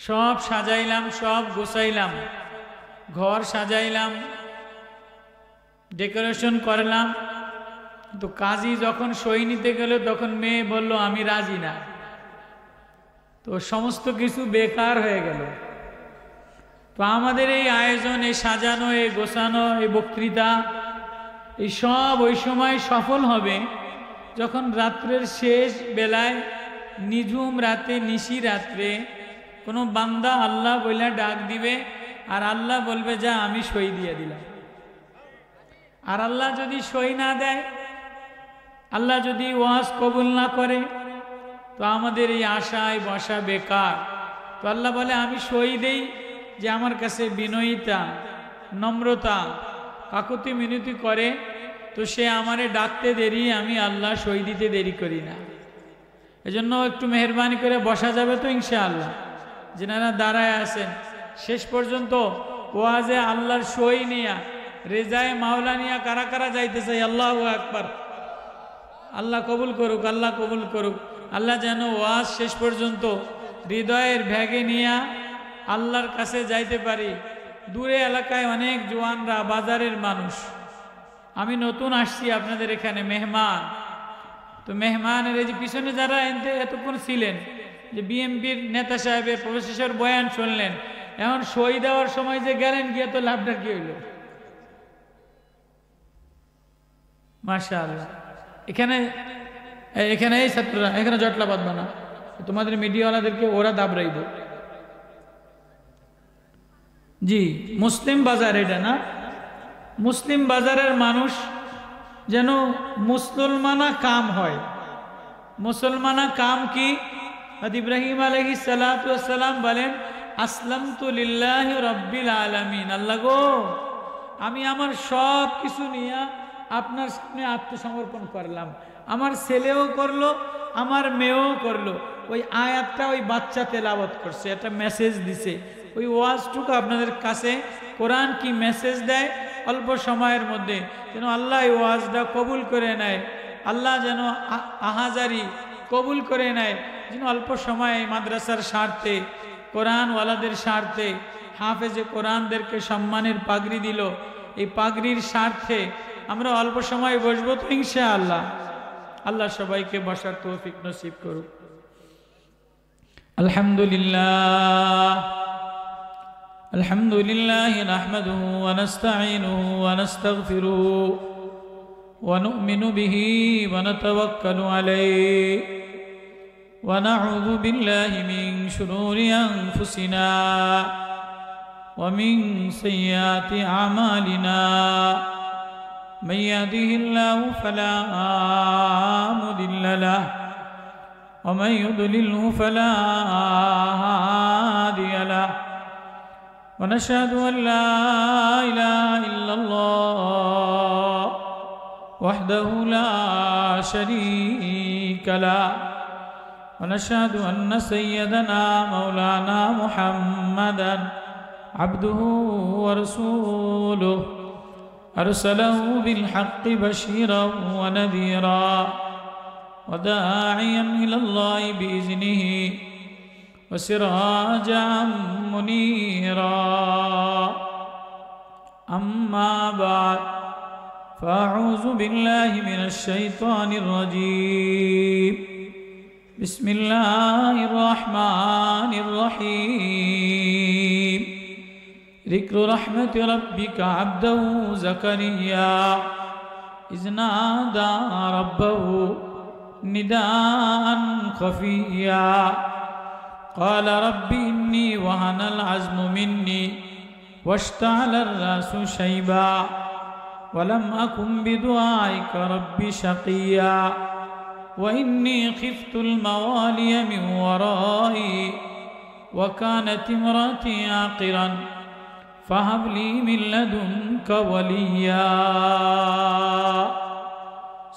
সব সাজাইলাম, সব গোছাইলাম, ঘর সাজাইলাম, ডেকোরেশন করলাম। তো কাজী যখন সই নিতে গেল তখন মেয়ে বলল আমি রাজি না। তো সমস্ত কিছু বেকার হয়ে গেল। তো আমাদের এই আয়োজন, এই সাজানো, এই গোছানো, এই বক্তৃতা, এই সব ওই সময় সফল হবে যখন রাত্রের শেষ বেলায়, নিঝুম রাতে, নিশি রাত্রে কোনো বান্দা আল্লাহ বইলা ডাক দিবে, আর আল্লাহ বলবে যা আমি সই দিয়ে দিলাম। আর আল্লাহ যদি সই না দেয়, আল্লাহ যদি ওয়াজ কবুল না করে, তো আমাদের এই আশায় বসা বেকার। তো আল্লাহ বলে আমি সই দেই, যে আমার কাছে বিনয়িতা, নম্রতা, কাকুতি মিনতি করে, তো সে আমারে ডাকতে দেরি, আমি আল্লাহ সই দিতে দেরি করি না। এজন্য একটু মেহরবানি করে বসা যাবে তো ইনশাআল্লাহ? যেনারা দাঁড়ায় আছেন শেষ পর্যন্ত ওয়াজে আল্লাহর সই নিয়া, রেজায় মাওলা নিয়া কারা কারা যাইতে চাই? আল্লাহু আকবার। আল্লাহ কবুল করুক, আল্লাহ কবুল করুক। আল্লাহ যেন ওয়াজ শেষ পর্যন্ত হৃদয়ের ভেগে নিয়া আল্লাহর কাছে যাইতে পারি। দূরে এলাকায় অনেক জওয়ানরা, বাজারের মানুষ, আমি নতুন আসছি আপনাদের এখানে মেহমান। তো মেহমানের এই যে পিছনে যারা এতক্ষণ ছিলেন, যে বিএমপির নেতা সাহেবের প্রফেসর বয়ান শুনলেন, এখন সই দেওয়ার সময় যে গেলেন, গিয়ে তো লাভটা কি হইল? মাশাআল্লাহ। এখানে এখানে এই ছাত্ররা এখানে জটলা বাঁধবা না, তোমাদের মিডিয়াওয়ালাদেরকে ওরা দাবড়াইব। জি, মুসলিম বাজার এটা না? মুসলিম বাজারের মানুষ যেন মুসলমানা কাম হয়। মুসলমানা কাম কি? ইব্রাহিম আলাইহিস সালাতু ওয়াস সালাম বলেন আসলামতু লিল্লাহি রাব্বিল আলামিন। আল্লাহ গো, আমি আমার সব কিছু নিয়ে আপনার সামনে আত্মসমর্পণ করলাম। আমার ছেলেও করলো, আমার মেয়েও করলো। ওই আয়াতটা ওই বাচ্চা তেলাওয়াত করছে, একটা মেসেজ দিছে। ওই ওয়াজটুকু আপনাদের কাছে কোরআন কি মেসেজ দেয় অল্প সময়ের মধ্যে, যেন আল্লাহ এই ওয়াজটা কবুল করে নেয়, আল্লাহ যেন আহাজারি কবুল করে নেয়, যেন অল্প সময়ে মাদ্রাসার স্বার্থে, কোরআনওয়ালাদের স্বার্থে, হাফেজে কোরআনদেরকে সম্মানের পাগড়ি দিল, এই পাগড়ির স্বার্থে আমরা অল্প সময় বসবো তো ইনশাআল্লাহ। আল্লাহ সবাইকে বসার তৌফিক নসিব করুক। আলহামদুলিল্লাহ আলহামদুলিল্লাহ নাহমাদুহু ওয়া নাস্তাঈনুহু ওয়া নাস্তাগফিরুহু ওয়া নু'মিনু বিহি ওয়া নাতাওয়াক্কালু আলাইহি ওয়া নাউযু বিল্লাহি মিন শুরুরি আনফুসিনা ওয়া মিন সাইয়্যাতি আমালিনা। من يهده الله فلا مضل له ومن يضلله فلا هادي له ونشهد أن لا إله إلا الله وحده لا شريك له ونشهد أن سيدنا مولانا محمدا عبده ورسوله أرسله بالحق بشيرا ونذيرا وداعيا إلى الله بإذنه وسراجا منيرا. أما بعد فأعوذ بالله من الشيطان الرجيم. بسم الله الرحمن الرحيم. ذكر رحمة ربك عبده زكريا إذ نادى ربه نداء خفيا قال رب إني وهن العزم مني واشتعل الرأس شيبا ولم أكن بدعائك رب شقيا وإني خفت الموالي من ورائي وكانت امرأتي عاقرا فهب لي من لدنك وليا.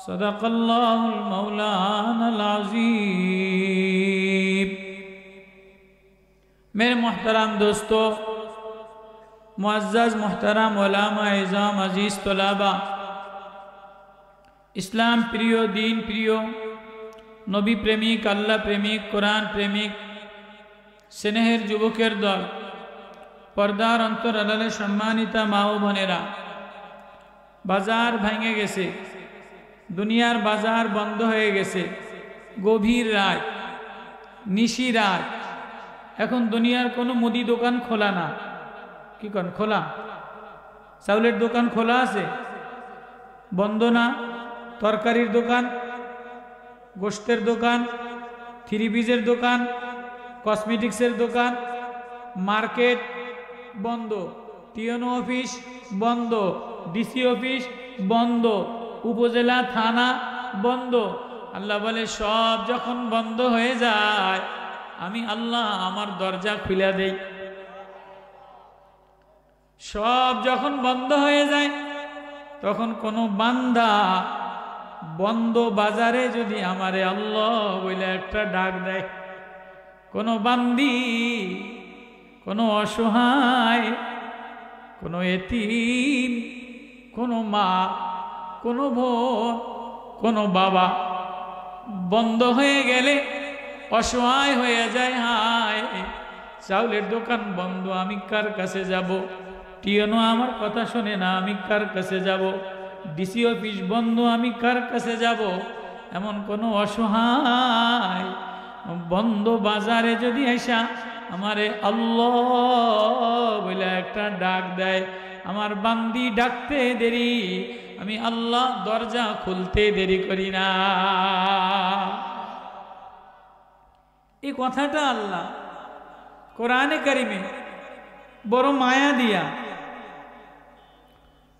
صدق الله المولانا العظيم. मेरे मोहतरम दोस्तों, मुअज़्ज़ज़ मोहतरम उलमा इज़ाम अजीज़ तलबा, इस्लाम प्रिय, दीन प्रिय, नबी प्रेमिक, अल्लाह प्रेमिक, कुरान प्रेमिक, স্নেহের যুবকের দল, পর্দার অন্তরালে সম্মানিতা মা ও বোনেরা, বাজার ভেঙে গেছে, দুনিয়ার বাজার বন্ধ হয়ে গেছে, গভীর রাত, নিশি রাত, এখন দুনিয়ার কোনো মুদি দোকান খোলা না। কি করেন? খোলা? চাউলের দোকান খোলা আছে? বন্ধ না? তরকারির দোকান, গোশতের দোকান, থ্রি পিসের দোকান, কসমেটিক্সের দোকান, মার্কেট বন্ধ, টিএনও অফিস বন্ধ, ডিসি অফিস বন্ধ, উপজেলা থানা বন্ধ। আল্লাহ বলে সব যখন বন্ধ হয়ে যায় আমি আল্লাহ আমার দরজা খুলে দেই। সব যখন বন্ধ হয়ে যায় তখন কোনো বান্দা বন্ধ বাজারে যদি আমারে আল্লাহ বলে একটা ডাক দেয়, কোনো বান্দি, কোনো অসহায়, কোনো এতিম, কোনো মা, কোনো বোন, কোনো বাবা বন্ধ হয়ে গেলে অসহায় হয়ে যায়, হায় চাউলের দোকান বন্ধ, আমি কার কাছে যাব? টিএনও আমার কথা শোনে না, আমি কার কাছে যাব? ডিসি অফিস বন্ধ, আমি কার কাছে যাব? এমন কোনো অসহায় বন্ধ বাজারে যদি এসা আমারে আল্লাহ বলে একটা ডাক দেয়, আমার বান্দি ডাকতে দেরি, আমি আল্লাহ দরজা খুলতে দেরি করি না। এই কথাটা আল্লাহ কোরআনে কারিমে বড় মায়া দিয়া,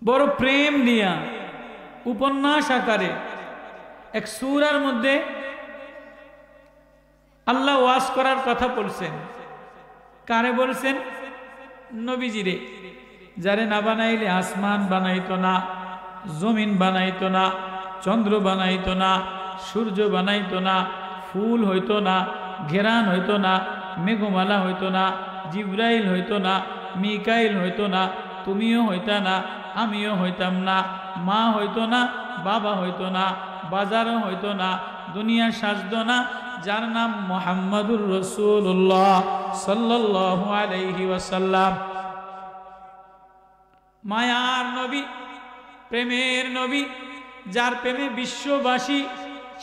বড় প্রেম দিয়া উপন্যাস আকারে এক সূরার মধ্যে আল্লাহ ওয়াজ করার কথা বলছেন। কারে বলছেন? নবীজিরে। যারে না বানাইলে আসমান বানাইতো না, জমিন বানাইতো না, চন্দ্র বানাইতো না, সূর্য বানাইতো না, ফুল হইতো না, ঘেরান হইতো না, মেঘমালা হইতো না, জিব্রাইল হইতো না, মিকাইল হইতো না, তুমিও হইতা না, আমিও হইতাম না, মা হইতো না, বাবা হইতো না, বাজারও হইতো না, দুনিয়া সাজতো না, যার নাম মুহাম্মাদুর রাসূলুল্লাহ সাল্লাল্লাহু আলাইহি ওয়াসাল্লাম। মায়ার নবী, প্রেমের নবী, যার প্রেমে বিশ্ববাসী,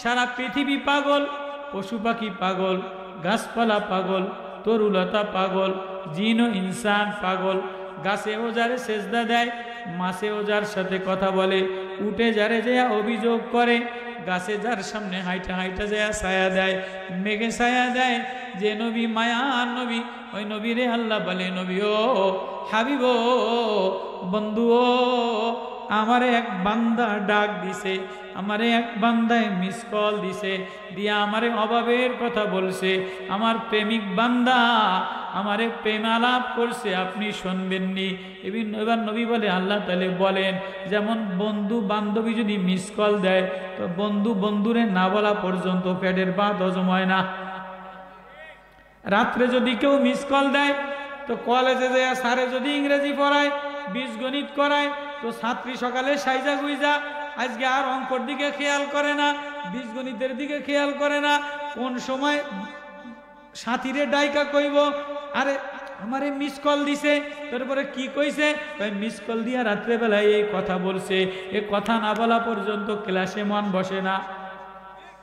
সারা পৃথিবী পাগল, পশু পাখি পাগল, গাছপালা পাগল, তরুলতা পাগল, জিন ও ইনসান পাগল। গাছেও যারে সেজদা দেয়, মাছেও যার সাথে কথা বলে, উঠে যারে যা অভিযোগ করে, গাছে যার সামনে হাইটা হাইটা যায় ছায়া দেয়, মেঘে ছায়া দেয়, যে নবী মায়ার নবী, ওই নবীরে আল্লাহ বলে নবী ও হাবিব ও বন্ধু ও, আমারে এক বান্দা ডাক দিছে, আমারে এক বান্দায় মিস কল দিছে, দিয়া আমারে অভাবের কথা বলছে, আমার প্রেমিক বান্দা আমারে প্রেম আলাপ করছে, আপনি শুনবেননি। এবার নবী বলে আল্লাহ তাআলা বলেন, যেমন বন্ধু বান্ধবী যদি মিস কল দেয় তো বন্ধু বন্ধুরে না বলা পর্যন্ত পেটের ভাত হজম হয় না। রাত্রে যদি কেউ মিস কল দেয় তো কলেজে যায় স্যারে যদি ইংরেজি পড়ায়, বীজগণিত করায়, তো ছাত্রী সকালে সাইজা গুইজা আজকে আর অঙ্কর দিকে খেয়াল করে না, বীজগণিতের দিকে খেয়াল করে না, কোন সময় সাথীরে ডাইকা কইব, আরে আমারে মিস কল দিছে, তারপরে কি কইছে, মিস কল দিয়া রাত্রেবেলায় এই কথা বলছে, এ কথা না বলা পর্যন্ত ক্লাসে মন বসে না।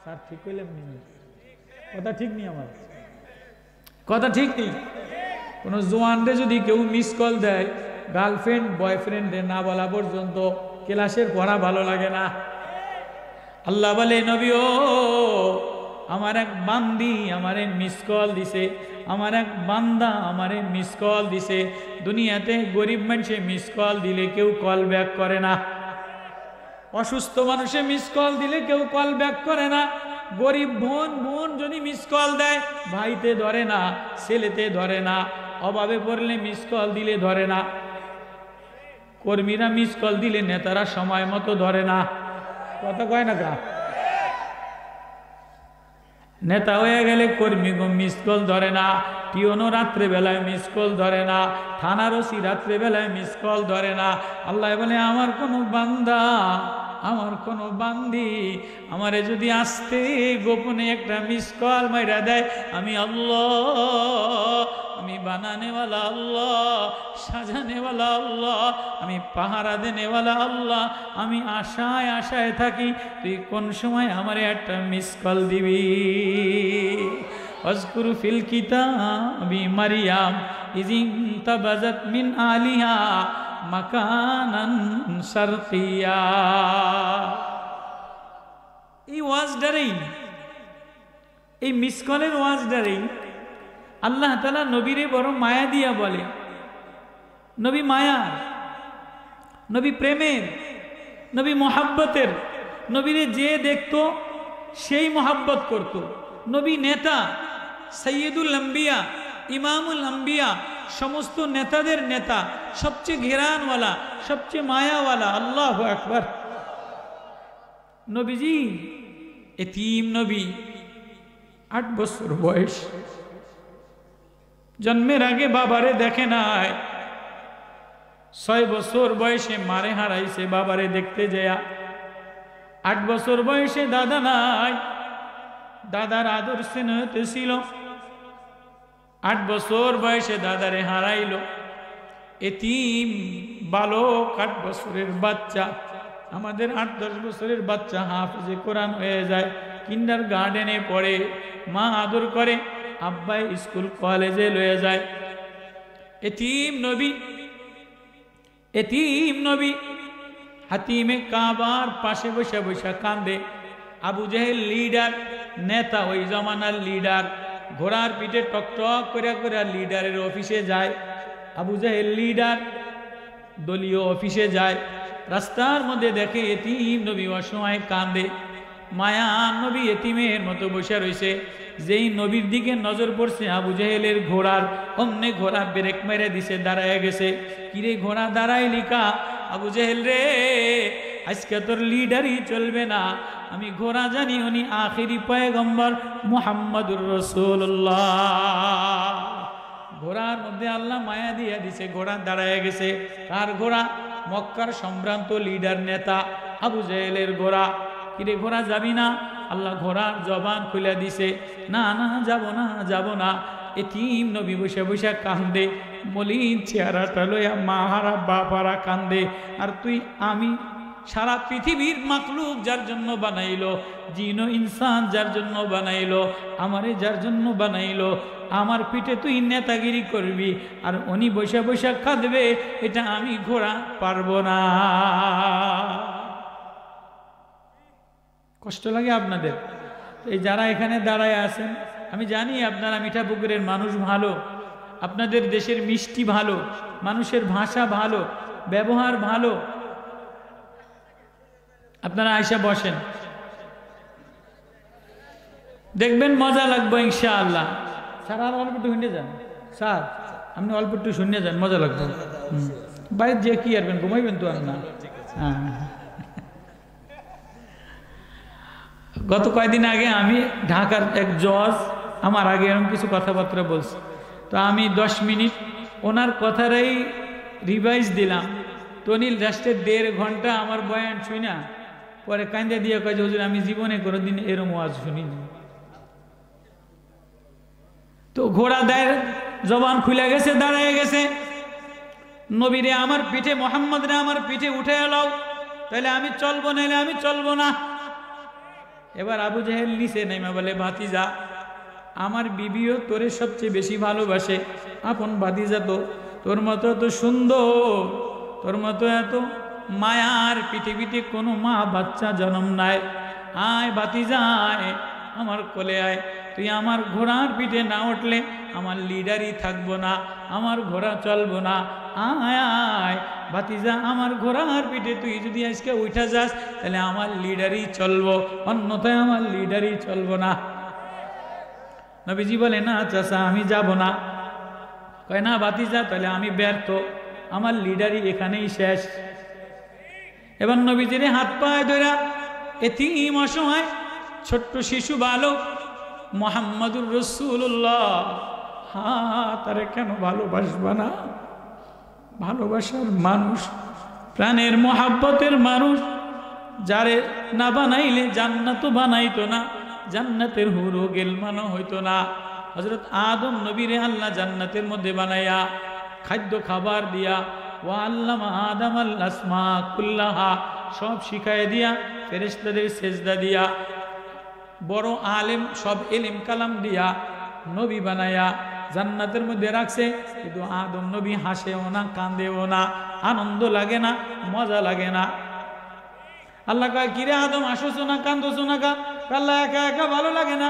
স্যার ঠিক কইলেন নি? কথা ঠিক নেই, আমার কথা ঠিক নেই। কোনো জোয়ানরে যদি কেউ মিস কল দেয়, গার্লফ্রেন্ড বয়ফ্রেন্ডে না বলা পর্যন্ত ক্লাসের পড়া ভালো লাগে না। আল্লাহ বলে নবী ও আমার এক বান্দি আমারে মিস কল দিছে, আমার এক বান্দা আমারে মিস কল দিছে। দুনিয়াতে গরিব মানুষে মিস কল দিলে কেউ কল ব্যাক করে না, অসুস্থ মানুষে মিস কল দিলে কেউ কল ব্যাক করে না, গরিব বোন যদি মিস কল দেয় ভাইতে ধরে না, ছেলেতে ধরে না, অভাবে পড়লে মিস কল দিলে ধরে না, কর্মীরা মিস কল দিলে নেতারা সময় মতো ধরে না। কথা কয় না কা? নেতা হয়ে গেলে কর্মী মিস কল ধরে না, টিওনো রাত্রেবেলায় মিস কল ধরে না, থানার ওসি রাত্রেবেলায় মিস কল ধরে না। আল্লাহ বলে আমার কোনো বান্দা, আমার কোনো বান্দি আমারে যদি আসতে গোপনে একটা মিস কল মাইরা দেয়, আমি আল্লাহ বানানেওয়ালা আল্লাহ, সাজানেওয়ালা আল্লাহ, আমি পাহারা দেনেওয়ালা আল্লাহ। আমি আশায় আশায় থাকি তুই কোন সময় আমারে একটা মিস কল দিবি। আযকুরু ফিল কিতাবি মারইয়াম ইযিন তাবাযাত মিন আলিহা মাকানান শারকিয়া। এই ওয়াজটারেই, এই মিস কলের ওয়াজটারেই আল্লাহ তাআলা নবীরে বড় মায়া দিয়া বলে, নবী মায়ার, নবী প্রেমের, নবী মোহাব্বতের। নবীরে যে দেখতো সেই মোহাব্বত করত। নবী নেতা, সৈয়দুল আম্বিয়া, ইমামুল আম্বিয়া, সমস্ত নেতাদের নেতা, সবচেয়ে ঘেরানওয়ালা, সবচেয়ে মায়াওয়ালা। আল্লাহু আকবার। নবীজি এতিম নবী, 8 বছর বয়স, জন্মের আগে বাবারে দেখে নাই। 6 বছর বয়সে মারে হারাইছে বাবারে দেখতে যায়া। 8 বছর বয়সে দাদা নাই, দাদার আদর স্নেহতে ছিল। 8 বছর বয়সে দাদারে হারাইল। এতিম বালক, 8 বছরের বাচ্চা। আমাদের 8-10 বছরের বাচ্চা হাফেজে কোরআন হয়ে যায়, কিন্ডার গার্ডেনে পড়ে, মা আদর করে, আব্বাই স্কুল কলেজে লয়ে যায়। এতিম নবী, এতিম নবী হাতিমে কাবার পাশে বসে বসে কান্দে। আবু জেহেল লিডার, নেতা, ওই জমানার লিডার, ঘোড়ার পিঠে টকটক করে করে লিডারের অফিসে যায়। আবু জেহেল লিডার দলীয় অফিসে যায়, রাস্তার মধ্যে দেখে এতিম নবী অসময় কান্দে। মায়া নবী এতিমের মতো বসে রয়েছে। যেই নবীর দিকে নজর পড়ছে আবু জেহেলের ঘোড়ার, অমনে ঘোড়া ব্রেক মেরে দিছে, দাঁড়ায় গেছে। কিরে ঘোড়া দাঁড়ায় লিখা? আবু জেহেল রে, আজকে তোর লিডারই চলবে না। আমি ঘোড়া জানি উনি আখিরি পয়গম্বর মুহাম্মদুর রাসূলুল্লাহ। ঘোড়ার মধ্যে আল্লাহ মায়া দিয়া দিছে, ঘোড়া দাঁড়ায় গেছে। কার ঘোড়া? মক্কার সম্ভ্রান্ত লিডার নেতা আবু জেহেলের ঘোড়া। কিরে ঘোড়া যাবি না? আল্লাহ ঘোড়ার জবান খুলে দিছে, না না যাব না, যাব না। এতিম নবী বসে বসে কান্দে, মলিন চেহারাটা লইয়া মাহারা বাপারা কান্দে। আর তুই, আমি, সারা পৃথিবীর মাখলুক যার জন্য বানাইলো, জিন ও ইনসান যার জন্য বানাইলো, আমারে যার জন্য বানাইলো, আমার পিঠে তুই নেতাগিরি করবি আর উনি বসে বসে কাঁদবে, এটা আমি ঘোড়া পারবো না। কষ্ট লাগে আপনাদের? এই যারা এখানে দাঁড়ায় আছেন, আমি জানি আপনারা মিঠাপুকুরের মানুষ ভালো, আপনাদের দেশের মিষ্টি ভালো, মানুষের ভাষা ভালো, ব্যবহার ভালো। আপনারা আয়সা বসেন, দেখবেন মজা লাগবে ইনশাআল্লাহ। স্যার আর অল্প একটু শুনে যান, স্যার আপনি অল্প একটু শুনে যান, মজা লাগবে। বাইরে যে কি আসবেন, ঘুমাইবেন তো আর না? হ্যাঁ। গত কয়েকদিন আগে আমি ঢাকার এক জজ আমার আগে এরকম কিছু কথাবার্তা বলছি, তো আমি 10 মিনিট ওনার কথাটাই রিভাইজ দিলাম। তো উনি লাস্টের 1.5 ঘন্টা আমার বয়ান শুই না, পরে কান্দা দিয়ে কয় যে হুজুর আমি জীবনে কোনোদিন এরম ওয়াজ শুনিনি। তো ঘোড়া দেয় জবান খুলে গেছে, দাঁড়ায় গেছে। নবীরে আমার পিঠে, মোহাম্মদ রে আমার পিঠে উঠে এলাও, তাহলে আমি চলবো, নাইলে আমি চলবো না। এবার আবু জেহেল নিচে নেমে বলে, ভাতিজা আমার বিবিও তোরে সবচেয়ে বেশি ভালোবাসে, আপন ভাতিজা তো, তোর মতো এত সুন্দর, তোর মতো এত মায়ার পৃথিবীতে কোনো মা বাচ্চা জন্ম নাই। আয় ভাতিজা আয়, আমার কোলে আয়। তুই আমার ঘোড়ার পিঠে না উঠলে আমার লিডারই থাকবো না, আমার ঘোড়া চলবো না। আয় আয় ভাতিজা, আমার ঘোড়ার পিঠে তুই যদি আজকে উঠা যাস তাহলে আমার লিডারই চলবো, অন্যথায় আমার লিডারই চলবো না। নবীজি বলে, না চাচা আমি যাব না। কয় না ভাতিজা, তাহলে আমি ব্যর্থ, আমার লিডারই এখানেই শেষ। এবার নবীজির হাত পায়ে ধরা এতিম অসহায় ছোট্ট শিশু বালক মুহাম্মদুর রাসূলুল্লাহ, হ্যাঁ তারে কেন ভালোবাসবা না? ভালোবাসার মানুষ, প্রাণের মোহাব্বতের মানুষ, যারে না বানাইলে জান্নাতও বানাইতো না, জান্নাতের হুরও গেলমানো হইতো না। হযরত আদম নবীরে আল্লাহ জান্নাতের মধ্যে বানায়া খাদ্য খাবার দিয়া ওয়া আল্লামা আদামাল আসমা কুল্লাহা সব শিখায় দিয়া ফেরেশতাদের সেজদা দিয়া বড় আলেম সব ইলম কালাম দিয়া নবী বানায়া জান্নাতের মধ্যে রাখছে। কিন্তু আদম নবী হাসেও না, কাঁদেও না, আনন্দ লাগে না, মজা লাগে না। আল্লাহ কয় কিরে আদম আসছো না, কান্দছো না কা? আল্লাহ একা একা ভালো লাগে না।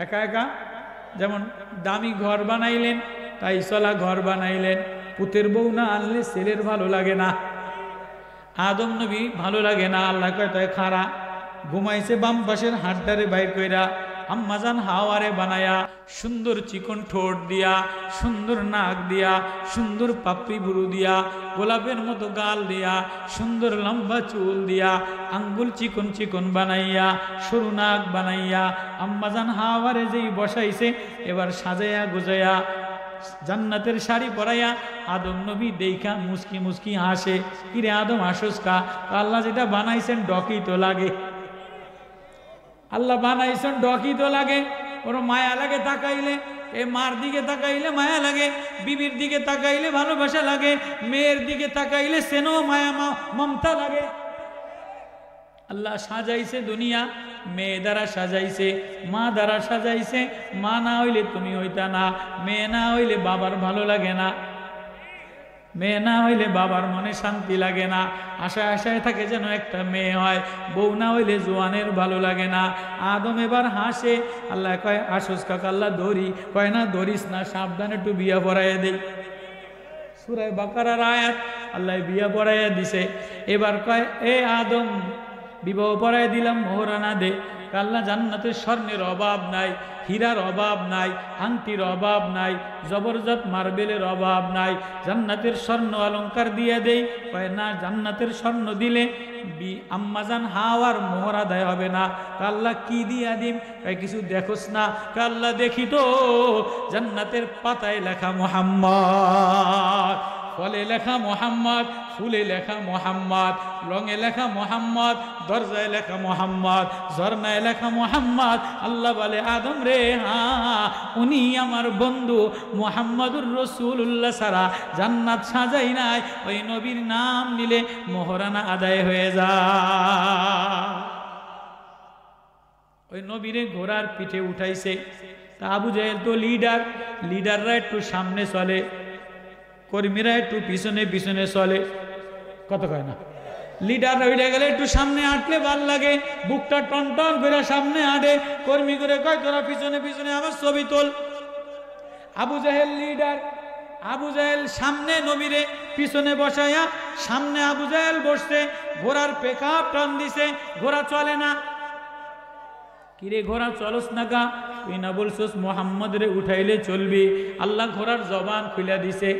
একা একা যেমন দামি ঘর বানাইলেন, তাই চলা ঘর বানাইলেন, পুতের বউ না আনলে ছেলের ভালো লাগে না। আদম নবী ভালো লাগে না। আল্লাহ কয় তাই খারা ঘুমাইছে বাম পাশের হাতটারে বাইর কইরা আম্মাজান হাওয়ারে বানায়া সুন্দর চিকন ঠোঁট দিয়া, সুন্দর নাক দিয়া, সুন্দর পাপড়ি বুড়ু দিয়া, গোলাপের মতো গাল দিয়া, সুন্দর লম্বা চুল দিয়া, আঙ্গুল চিকন চিকন বানাইয়া, সরু নাক বানাইয়া আম্মাজান হাওয়ারে যেই বসাইছে, এবার সাজাইয়া গুজাইয়া জান্নাতের শাড়ি পরাইয়া আদম নবী দেখা মুস্কি মুস্কি হাসে। কিরে আদম হাসোস কা? আল্লাহ যেটা বানাইছেন ডকি তো লাগে। আল্লাহ বানাইছেন ডকি তো লাগে, ওর মায়া লাগে তাকাইলে। এ মার দিকে তাকাইলে মায়া লাগে, বিবির দিকে তাকাইলে ভালোবাসা লাগে, মেয়ের দিকে তাকাইলে সেনো মায়া মমতা লাগে। আল্লাহ সাজাইছে দুনিয়া মেয়ে দ্বারা সাজাইছে, মা দ্বারা সাজাইছে। মা না হইলে তুমি হইতা না, মেয়ে না হইলে বাবার ভালো লাগে না, মেয়ে না হইলে বাবার মনে শান্তি লাগে না, আশায় আশায় থাকে যেন একটা মেয়ে হয়। বউ না হইলে জোয়ানের ভালো লাগে না। আদম এবার হাসে। আল্লাহ কয় আসস কাকা? আল্লাহ ধরি। কয় না ধরিস না, সাবধানে একটু বিয়া পড়াইয়া দেই। সূরা বাকারার আয়াত, আল্লাহ বিয়া পড়াইয়া দিছে। এবার কয় এ আদম বিবাহ পড়াই দিলাম, মোহরানা দে। আল্লাহ জান্নাতের স্বর্ণের অভাব নাই, হীরার অভাব নাই, আংটির অভাব নাই, জবরদস্ত মার্বেলের অভাব নাই, জান্নাতের স্বর্ণ অলংকার দিয়ে দেই। কয় না, জান্নাতের স্বর্ণ দিলে আম্মাজান হাওয়ার মোহর আদায় হবে না। আল্লাহ কি দিয়া দিম? কয় কিছু দেখোস না? আল্লাহ দেখি তো, জান্নাতের পাতায় লেখা মুহাম্মদ, ফলে লেখা মোহাম্মদ, ফুলে লেখা মোহাম্মদ, রঙে লেখা মোহাম্মদ, দরজায় লেখা মোহাম্মদ, ঝর্ণায় লেখা মোহাম্মদ। আল্লাহ বলে আদম রে, হ্যাঁ উনি আমার বন্ধু মুহাম্মদুর রাসূলুল্লাহ ছাড়া জান্নাত সাজাই নাই। ওই নবীর নাম নিলে মোহরানা আদায় হয়ে যায়। ওই নবীরে ঘোড়ার পিঠে উঠাইছে। তা আবু জাহেল তো লিডাররা একটু সামনে চলে, কর্মীরা একটু পিছনে পিছনে চলে। কত কয় না? লিডার হইলে গেলে একটু সামনে আটলে ভাল লাগে, বুকটা টন টন করে সামনে আটে। কর্মী করে কয় তোরা পিছনে পিছনে আমার ছবি তোল। আবু জাহেল লিডার, আবু জাহেল সামনে নবীরে পিছনে বসাইয়া, সামনে আবু জাহেল বসছে, ঘোড়ার পেকআপ টান দিছে, ঘোড়া চলে না। কিরে ঘোড়া চলস না কা? তুই না বলছস মোহাম্মদ রে উঠাইলে চলবি? আল্লাহ ঘোড়ার জবান খুলে দিছে।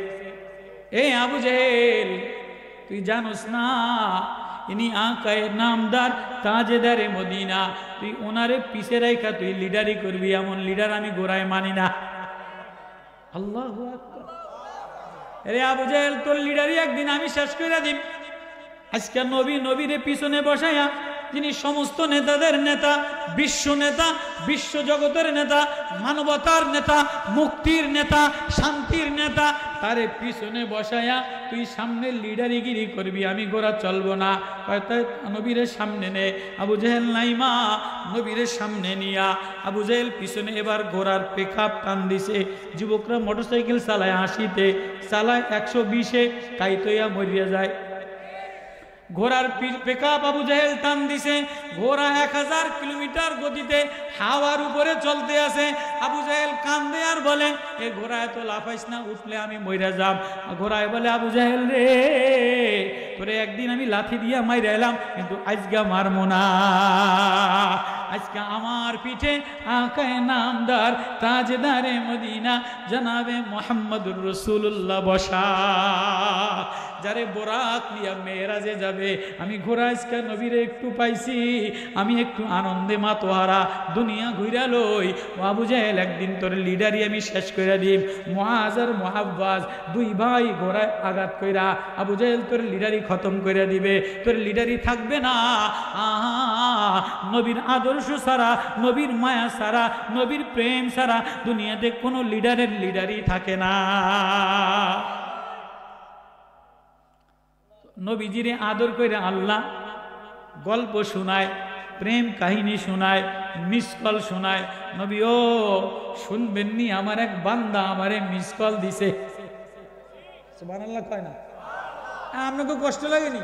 এ আবু জাহেল, তুই জানোস না ইনি আকায়ে নামদার তাজেদারে মদিনা, তুই ওনারে পিছে রাইখা তুই লিডারি করবি? এমন লিডার আমি গোড়ায় মানি না। আল্লাহু আকবার। আরে আবু জাহেল, তোর লিডারি একদিন আমি শেষ করে দিম। আজকে নবীরে পিছনে বসাইয়া, যিনি সমস্ত নেতাদের নেতা, বিশ্ব নেতা, বিশ্ব জগতের নেতা, মানবতার নেতা, মুক্তির নেতা, শান্তির নেতা, তারে পিছনে বসায়া তুই সামনে লিডারিগিরি করবি? আমি ঘোড়া চলবো না। নবীরের সামনে নে। আবু জাহেল নাইমা নবীরের সামনে নিয়া আবু জাহেল পিছনে। এবার ঘোড়ার পেকআপ টান দিছে। যুবকরা মোটরসাইকেল চালায় 80-তে, চালায় 120-এ, কাইতইয়া মরিয়া যায়। ঘোড়ার পেকআপ আবু জাহেল টান দিছে। ঘোড়া 1000 কিলোমিটার গতিতে হাওয়ার উপরে চলতে আছে। আবু জাহেল কান্দে আর বলে, এ ঘোড়া এত লাফাইস না, উঠলে আমি মইরা যাব। ঘোড়ায় বলে, আবু জাহেল রে, তোরে একদিন আমি লাথি দিয়া মাইরা এলাম, কিন্তু আজকে মারবো না। আজকে আমার পিঠে আকায়ে নামদার তাজদারে মদিনা জনাবে মুহাম্মদুর রাসূলুল্লাহ বসা, যারে বোরাক নিয়া মেরাজে যাবে। আমি ঘোড়া আজকে নবীরে একটু পাইছি, আমি একটু আনন্দে মাতোহারা, দুনিয়া ঘুরা লই। আবু জাহেল, একদিন তোর লিডারি আমি শেষ করে দিম। মুআজ আর মুআব্বাজ দুই ভাই ঘোড়ায় আঘাত কইরা আবু জাহেল তোর লিডারি খতম করে দিবে, তোর লিডারি থাকবে না। নবীর আদর্শ আদর্শ ছাড়া, নবীর মায়া ছাড়া, নবীর প্রেম ছাড়া দুনিয়াতে কোনো লিডারের লিডারই থাকে না। নবীজিরে আদর করে আল্লাহ গল্প শোনায়, প্রেম কাহিনী শোনায়, মিস কল শোনায়। নবী ও শুনবেননি, আমার এক বান্দা আমারে মিস কল দিছে। সুবহানাল্লাহ কয় না? আপনাকে কষ্ট লাগেনি?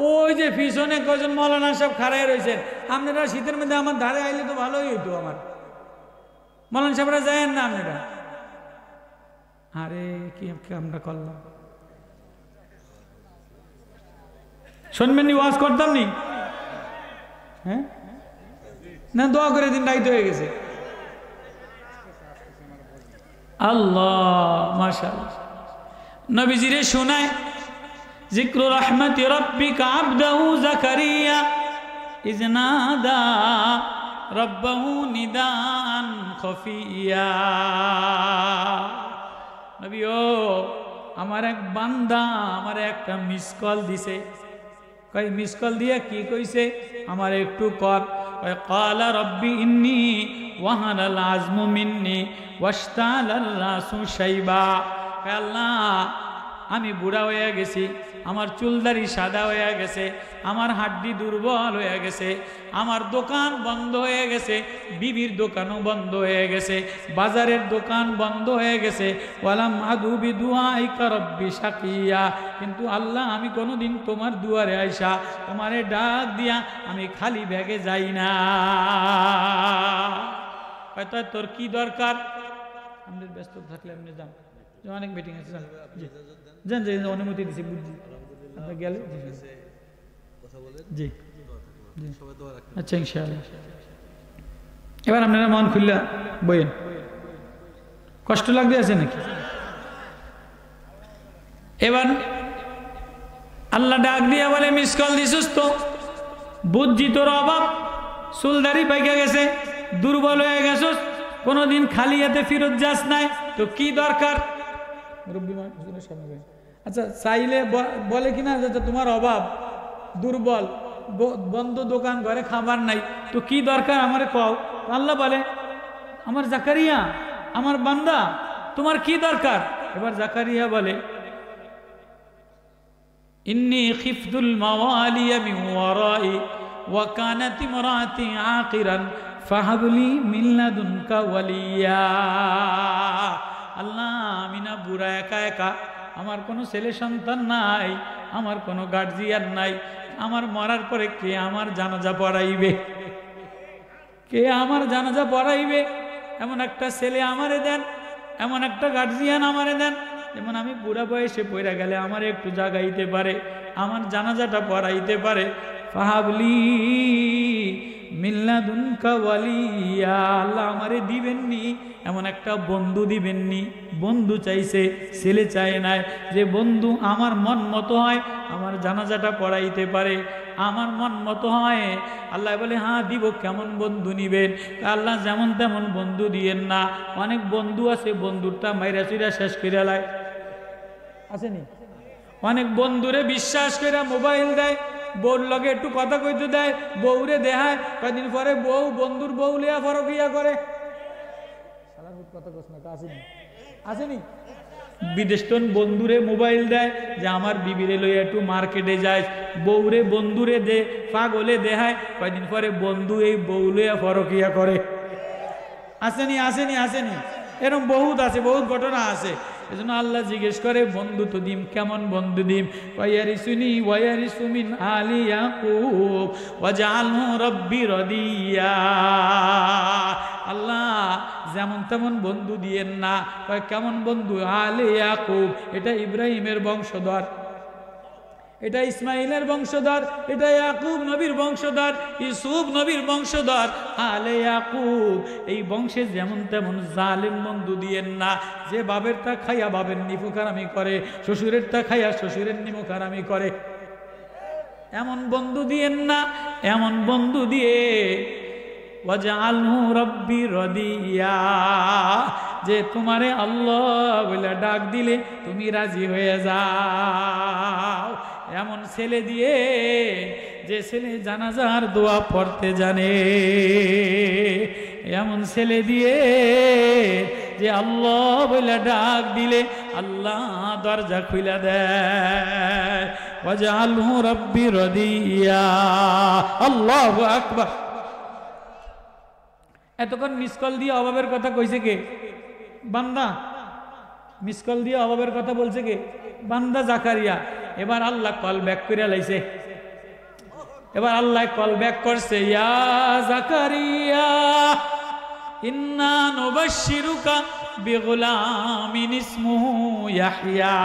ওই যে পিছনে কজন মৌলানা সব খাড়াই রয়েছেন, আপনারা শীতের মধ্যে আমার ধারে আইলে তো ভালোই হইতো। আমার মৌলানা সাহেবরা যায়েন না আপনারা? আরে কি আমরা করলাম, শুনবেননি? ওয়াজ করতাম নি? হ্যাঁ না, দোয়া করে দিন, রাইত হয়ে গেছে। আল্লাহ মাশাআল্লাহ। নবীজিরে শোনায় যিকরু রাহমাতি রাব্বিকা আবদাহু যাকারিয়া ইয নাদা রাব্বাহু নিদান খাফিয়া। নবী ও আমার এক বান্দা আমার একটা মিস কল দিছে। কই মিস কল দিয়ে কি কইছে? আমার একটু কর। ক্বালা রব্বি ইন্নী ওয়াহানাল আযমু মিন্নি ওয়াশতালাল রাসু শাইবা। আল্লাহ আমি বুড়া হয়ে গেছি, আমার চুলদারি সাদা হয়ে গেছে, আমার হাড্ডি দুর্বল হয়ে গেছে, আমার দোকান বন্ধ হয়ে গেছে, বিবির দোকানও বন্ধ হয়ে গেছে, বাজারের দোকান বন্ধ হয়ে গেছে। ওয়ালাম আদু বিদুআইকা রব্বি শাকিয়া। কিন্তু আল্লাহ আমি কোনোদিন তোমার দুয়ারে আইসা তোমারে ডাক দিয়া আমি খালি ব্যাগে যাই না। হয়তো তোর কি দরকার? আমাদের ব্যস্ত থাকলে আপনি যান, অনেক মিটিং আছে, যান যান, অনুমতি দিছি, বুঝছি আপনি গেলে জি জি। আচ্ছা ইনশাআল্লাহ। এবার আপনারা মন খুললা বইয়েন। কষ্ট লাগতে আছে নাকি? এবার আল্লাহ ডাক দিয়া বলে মিস কল দিছিস তো, বুঝছি তোর অভাব, চুলদারি পাইকা গেছে, দুর্বল হয়ে গেছিস, কোনোদিন খালি হাতে ফিরত যাস নাই, তো কি দরকার? আচ্ছা চাইলে বলে কিনা যে তোমার অভাব, দুর্বল, বন্ধ দোকান, ঘরে খাবার নাই, তো কি দরকার আমারে কও। আল্লাহ বলে আমার জাকারিয়া, আমার বান্দা, তোমার কি দরকার? এবার জাকারিয়া বলে ইন্নী খিফতুল মাওয়ালিয়া মিন ওয়ারাই ওয়া কানাত ইমরাতি আকিরান ফাহাবলি মিন লাদুনকা ওয়ালিয়া। আল্লাহ আমি না বুড়া, একা একা, আমার কোনো ছেলে সন্তান নাই, আমার কোনো গার্জিয়ান নাই, আমার মরার পরে কে আমার জানাজা পড়াইবে? কে আমার জানাজা পড়াইবে? এমন একটা ছেলে আমারে দেন, এমন একটা গার্জিয়ান আমারে দেন, যেমন আমি বুড়া বয়সে পড়ে গেলে আমার একটু জাগাইতে পারে, আমার জানাজাটা পড়াইতে পারে। ফাহাবলি মিল্লাদুনকা ওয়ালিয়া। আল্লাহ আমারে দিবেননি এমন একটা বন্ধু দিবেননি। বন্ধু চাইছে, ছেলে চায় নাই, যে বন্ধু আমার মন মতো হয়, আমার জানাজাটা পড়াইতে পারে, আমার মন মতো হয়। আল্লাহ বলে হ্যাঁ দিব। কেমন বন্ধু নিবেন? আল্লাহ যেমন তেমন বন্ধু দিয়েন না। অনেক বন্ধু আছে বন্ধুরটা মাইরা চুরা শেষ করে লাই, আসেনি? অনেক বন্ধুরে বিশ্বাস করে মোবাইল দেয়, বউর লগে একটু কথা কইতে দেয়, বউরে দেখায়, কয়েকদিন পরে বউ বন্ধুর বউ লিয়া ফরকিয়া করে। আসেনি? বিদেশ বন্ধুরে মোবাইল দেয় যে আমার বিবিরে লইয়া একটু মার্কেটে যায়, বউরে বন্ধুরে দে, পাগলে দেখায়, কয়েকদিন পরে বন্ধু এই বউ লইয়া ফরকিয়া করে। আসেনি? আসেনি? আসেনি? এরকম বহুত আছে, বহুত ঘটনা আছে। এজন্য আল্লাহ জিজ্ঞেস করে বন্ধু তো দিম, কেমন বন্ধু দিম? ওয়ারিসুনি ওয়ারিসু মিন আলি ইয়াকুব ওয়াজআলহু রাব্বি রাদিয়া। আল্লাহ যেমন তেমন বন্ধু দিয়েন না। কেমন বন্ধু? আলি ইয়াকুব, এটা ইব্রাহিমের বংশধর, এটা ইসমাইলের বংশধর, এটা ইয়াকুব নবীর বংশধর, ইউসুফ নবীর বংশধর, আলে ইয়াকুব। এই বংশে যেমন তেমন জালেম বন্ধু দিয়েন না, যে বাবেরটা খাইয়া বাবের নিমুখারামি করে, শ্বশুরেরটা খাইয়া শ্বশুরের নিমুখারামি করে, এমন বন্ধু দিয়েন না। এমন বন্ধু দিয়ে ওয়াজআলহু রাব্বি রাদিয়া, যে তোমারে আল্লাহ বলে ডাক দিলে তুমি রাজি হয়ে যাও। এমন ছেলে দিয়ে যে ছেলে জানাজার দোয়া পড়তে জানে, এমন ছেলে দিয়ে যে আল্লাহ বলে ডাক দিলে আল্লাহ দরজা খুলে দেয়। ওয়াজআলহু রাব্বি রাদিয়া। আল্লাহু আকবার। এতক্ষণ মিস কল দিয়ে অভাবের কথা কইছে কে? বান্দা। মিস কল দিয়ে অভাবের কথা বলছে কে? বান্দা জাকারিয়া। এবার আল্লাহ কল ব্যাক করে লাইছে। এবার আল্লাহ কল ব্যাক করছে, ইয়া জাকারিয়া ইন্না নুবাশশিরুকা বিগুলামিন ইসমুহু ইয়াহইয়া।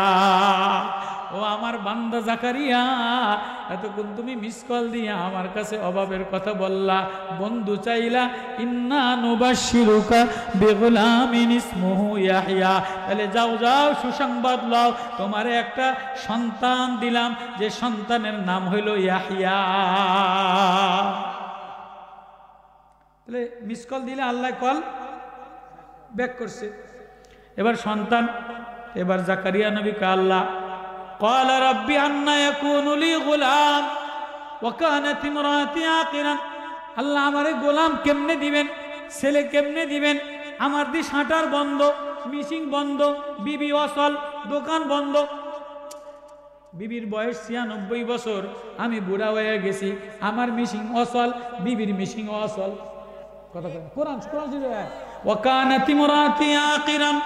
ও আমার বান্দা জাকারিয়া, এতক্ষণ তুমি মিস কল দিয়া আমার কাছে অভাবের কথা বললা, বন্ধু চাইলা, ইন্না নুবাশশিরুকা বিগুলামিন ইসমুহু ইয়াহইয়া। তাহলে যাও যাও সুসংবাদ লও, তোমারে একটা সন্তান দিলাম, যে সন্তানের নাম হইল ইয়াহইয়া। তাহলে মিস কল দিলে আল্লাহ কল ব্যাক করছে। এবার সন্তান, এবার জাকারিয়া নবী কা আল্লাহ قال رب أنى يكون لي غلام وكانت امرأتي عاقرا। আল্লাহ আমারে গোলাম কেমনে দিবেন, ছেলে কেমনে দিবেন? আমার দিশ হাঁটার বন্ধ, মিশিং বন্ধ, বিবি অচল, দোকান বন্ধ। বিবির বয়স ৯৬ বছর, আমি বুড়া হয়ে গেছি, আমার মিশিং অচল, বিবির মিশিং অচল। কথা কোরআন কোরআন ওয়াকানাত ইমরাতি আকিরান।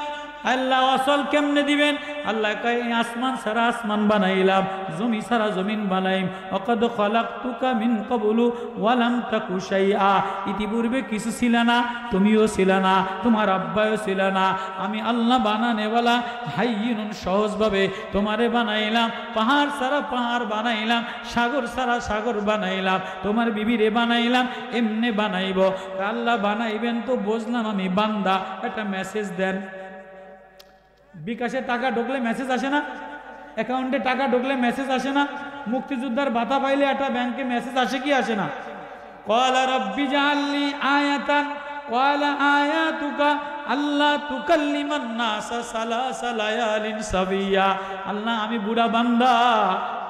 আল্লাহ অসল কেমনে দিবেন? আল্লাহ কয় আসমান সারা আসমান বানাইলাম, জমি সারা জমিন বানাইম। ওয়াকাদ খালাকতুকা মিন ক্বাবলু ওয়া লাম তাকু শাইআ। ইতিপূর্বে কিছু ছিল না, তুমিও ছিল না, তোমার আব্বাও ছিল না। আমি আল্লাহ বানানেওয়ালা হাইয়িনুন, সহজভাবে তোমারে বানাইলাম। পাহাড় সারা পাহাড় বানাইলাম, সাগর সারা সাগর বানাইলাম, তোমার বিবিরে বানাইলাম। এমনে বানাইব। আল্লাহ বানাইবেন তো বুঝলাম আমি বান্দা। একটা মেসেজ দেন। বিকাশে টাকা ঢুকলে মেসেজ আসে না? অ্যাকাউন্টে টাকা ঢুকলে মেসেজ আসে না? মুক্তিযোদ্ধার ভাতা পাইলে একটা ব্যাংকে মেসেজ আসে কি আসে না? ক্বালা রাব্বি জাআলনি আয়াতান ক্বালা আয়াতুকা আল্লাহ তুকাল্লিমান নাসা সালাসা লায়ালিন সাবিয়া। আল্লাহ আমি বুড়া বান্দা,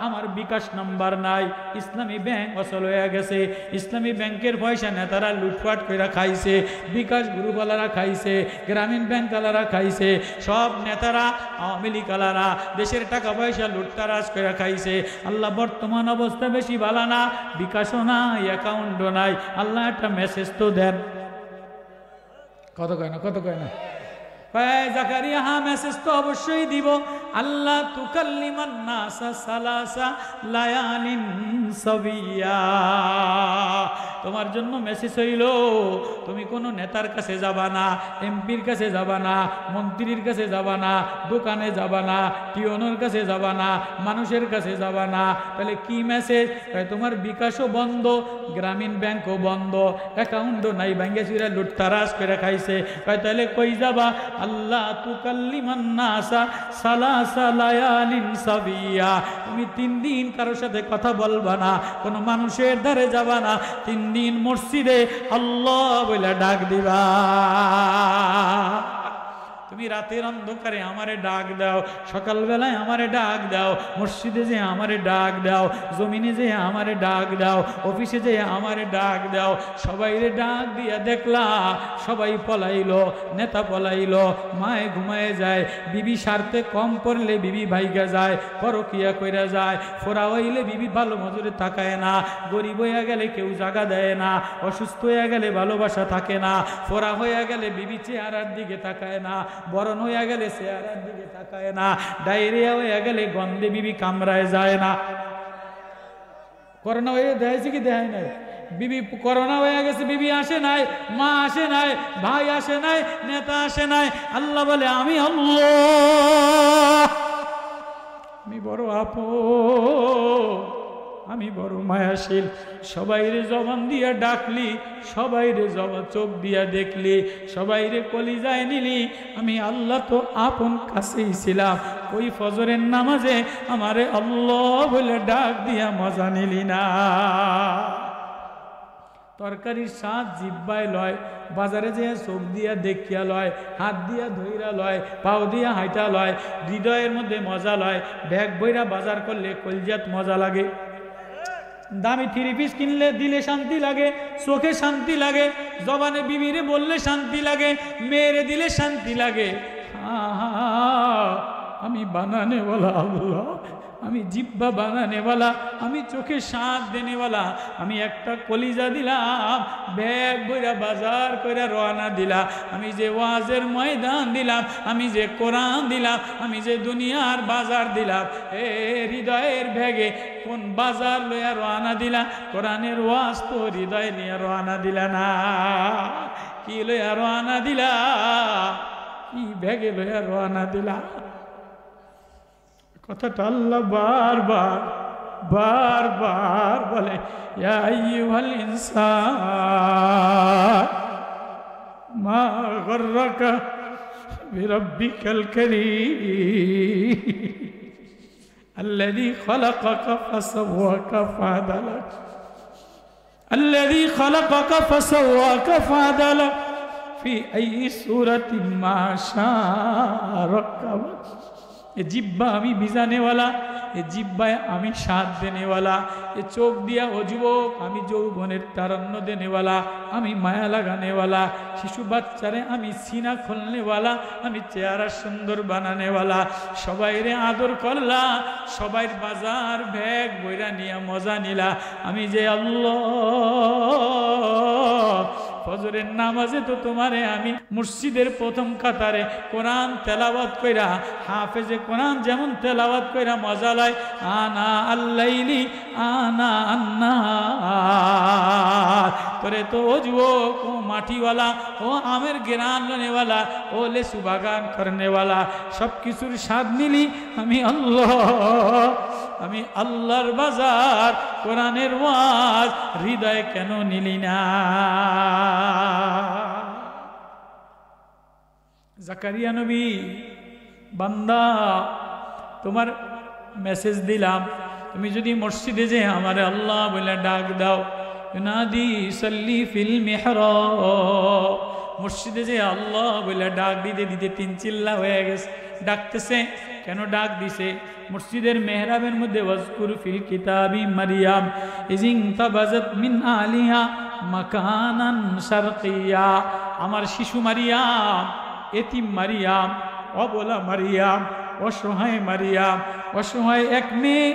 আমার বিকাশ নাম্বার নাই, ইসলামী ব্যাংক অচল হয়ে গেছে, ইসলামী ব্যাংকের পয়সা নেতারা লুটপাট করে খাইছে, বিকাশ গ্রুপওয়ালারা খাইছে, গ্রামীণ ব্যাংকওয়ালারা খাইছে, সব নেতারা আওয়ামী লীগওয়ালারা দেশের টাকা পয়সা লুটতারাজ করে খাইছে। আল্লাহ বর্তমান অবস্থা বেশি ভালো না, বিকাশও নাই, অ্যাকাউন্টও নাই। আল্লাহ একটা মেসেজ তো দেন। কত কয় না, কত কয় না? জাকারিয়া হ্যাঁ মেসেজ তো অবশ্যই দিব। আল্লাহ তুকাল্লিমান নাসা সালাসা লায়ালিন সাবিয়া। তোমার জন্য মেসেজ হইল, তুমি কোনো নেতার কাছে যাবা না, এমপির কাছে যাবা না, মন্ত্রীর কাছে যাবা না, দোকানে যাবা না, টিওনোর কাছে যাবা না, মানুষের কাছে যাবা না। তাহলে কি মেসেজ? তোমার বিকাশও বন্ধ, গ্রামীণ ব্যাংকও বন্ধ, অ্যাকাউন্টও নাই, ব্যাংকে চুরা লুটতারাজ করে খাইছে। তাহলে কই যাবা? আল্লাহ তুকাল্লিমান নাসা সালাসা লায়ালিন সাবিয়া। তুমি 3 দিন কারোর সাথে কথা বলবা না, কোনো মানুষের ধারে যাবা না, 3 দিন মসজিদে আল্লাহ বলে ডাক দিবা। তুমি রাতের অন্ধকারে আমারে ডাক দাও, সকালবেলায় আমারে ডাক দাও, মসজিদে যে আমারে ডাক দাও, জমিনে যে আমারে ডাক দাও, অফিসে যে আমারে ডাক দাও। সবাইরে ডাক দিয়া দেখলা সবাই পলাইলো, নেতা পলাইলো, মায়ে ঘুমায় যায়, বিবি স্বার্থে কম পড়লে বিবি ভাইগা যায়, পরকিয়া কইরা যায়, ফোরা হইলে বিবি ভালো মজুরে তাকায় না, গরিব হইয়া গেলে কেউ জায়গা দেয় না, অসুস্থ হইয়া গেলে ভালোবাসা থাকে না, ফোরা হইয়া গেলে বিবি চেহারার দিকে তাকায় না, বরণ হইয়া গেলে চেহারার দিকে তাকায় না, ডায়রিয়া হইয়া গেলে গন্ধে বিবি কামড়ায় যায় না। করোনা হয়ে দেখাইছে কি দেখায় নাই? বিবি করোনা হয়ে গেছে, বিবি আসে নাই, মা আসে নাই, ভাই আসে নাই, নেতা আসে নাই। আল্লাহ বলে আমি আল্লাহ, আমি বড় আপন, আমি বড় মায়াশীল। সবাইরে জবান দিয়া ডাকলি, সবাইরে জবান চোখ দিয়া দেখলি, সবাইরে কলিজায় নিলি, আমি আল্লাহ তো আপন কাছেই ছিলাম। ওই ফজরের নামাজে আমারে আল্লাহ বলে ডাক দিয়া মজা নিলি না। তরকারির স্বাদ জিব্বায় লয়, বাজারে যে চোখ দিয়া দেখিয়া লয়, হাত দিয়া ধইরা লয়, পাও দিয়া হাইটা লয়, হৃদয়ের মধ্যে মজা লয়। ব্যাগ বইরা বাজার করলে কলজাত মজা লাগে। দামি থ্রি পিস কিনলে দিলে শান্তি লাগে, চোখে শান্তি লাগে, জবানে বিবিরে বললে শান্তি লাগে, মেয়েরে দিলে শান্তি লাগে। আমি বানানেওয়ালা আল্লাহ, আমি জিব্বা বানানেওয়ালা, আমি চোখে স্বাদ দেনেওয়ালা। আমি একটা কলিজা দিলাম, ব্যাগ বইরা বাজার কইরা রওনা দিলাম। আমি যে ওয়াজের ময়দান দিলাম, আমি যে কোরআন দিলাম, আমি যে দুনিয়ার বাজার দিলাম, এ হৃদয়ের ব্যাগে কোন বাজার লইয়া রওনা দিলা? কোরআনের ওয়াজ তো হৃদয় নিয়ে রওনা দিলা না, কি লইয়া রওনা দিলা? কি ব্যাগে লইয়া রওনা দিলা? কথাটা আল্লাহ বারবার বারবার বলে, ইয়া আইয়ুহাল ইনসান মা গর্রাকা বিরাব্বিকাল কারীম আল্লাযী খালাকাকা ফাসাওয়াকা ফাআদালাক আল্লাযী খালাকাকা ফাসাওয়াকা ফাআদালাক ফি আইয়ি সূরাতিন মা শাআ রাক্কাবাক। এ জিব্বা আমি বিজানেওয়ালা, এ জিব্বায় আমি স্বাদ দেনেওয়ালা, এ চোখ দিয়া ও যুবক আমি যৌবনের তারণ্য দেনেওয়ালা, আমি মায়া লাগানেওয়ালা, শিশু বাচ্চারে আমি সিনা খুলনেওয়ালা, আমি চেহারা সুন্দর বানানেওয়ালা। সবাইরে আদর করলা, সবাই বাজার ব্যাগ বইরা নিয়ে মজা নিলা। আমি যে আল্লাহ, ফজরের নামাজে তো তোমারে আমি মসজিদের প্রথম কাতারে কোরআন তেলাওয়াত কইরা, হাফেজে কোরআন যেমন তেলাওয়াত কইরা মজা লয়, আনা আল্লাইলি আনা আন্নাহার। তোরে তো ও যুবক, ও মাটিওয়ালা, ও আমের গেরান লনেওয়ালা, ও লেসু বাগান করনেওয়ালা, সব কিছুর স্বাদ নিলি আমি আল্লাহ। আমি আল্লাহর বাজার, কোরআনের ওয়াজ হৃদয়ে কেন নিলি না? জাকারিয়া নবী, বান্দা তোমার মেসেজ দিলাম, তুমি যদি মসজিদে যে আমারে আল্লাহ বলে ডাক দাও, ইউনাদি সাল্লি ফিল মিহরাব, মসজিদে যে আল্লাহ বলে ডাক দিতে দিতে তিন চিল্লা হয়ে গেছে। ডাকতেছে কেন? ডাক দিছে মসজিদের মেহরাবের মধ্যে, ওয়াজকুর ফিল কিতাবি মারিয়াম ইজিন তাবাজাত মিন আলিহা মাকানান শারকিয়া। আমার শিশু মারিয়াম, এতিম মারিয়াম, অবলা মারিয়াম, অসহায় মারিয়াম, অসহায় এক মেয়ে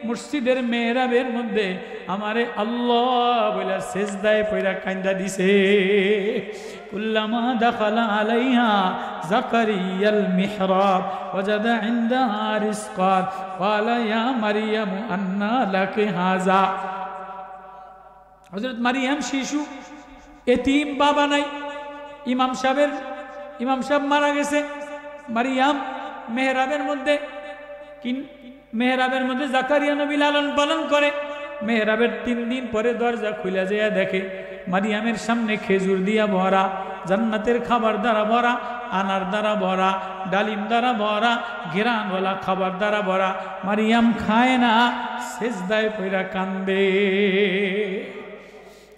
মসজিদের মেহরাবের মধ্যে আমারে আল্লাহ বলে সেজদায় পয়রা কান্দা দিছে। কুল্লামা দাখালা আলাইহা জাকারিয়াল মিহরাব ওয়াজাদা ইনদাহা রিজকান ক্বালা ইয়া মারইয়াম আন্না লাকি হাযা। হযরত মারইয়াম শিশু, এতিম, বাবা নাই। ইমাম সাহেব মারা গেছে। মারইয়াম মেহরাবের মধ্যে জাকারিয়া নবী লালন পালন করে। মেহরাবের 3 দিন পরে দরজা খুলে যায়, দেখে মারিয়ামের সামনে খেজুর দিয়া ভরা, জান্নাতের খাবার দ্বারা ভরা, আনার দ্বারা ভরা, ডালিম দ্বারা ভরা, ঘেরানওয়ালা খাবার দ্বারা ভরা। মারিয়াম খায় না, সেজদায় পয়রা কান্দে।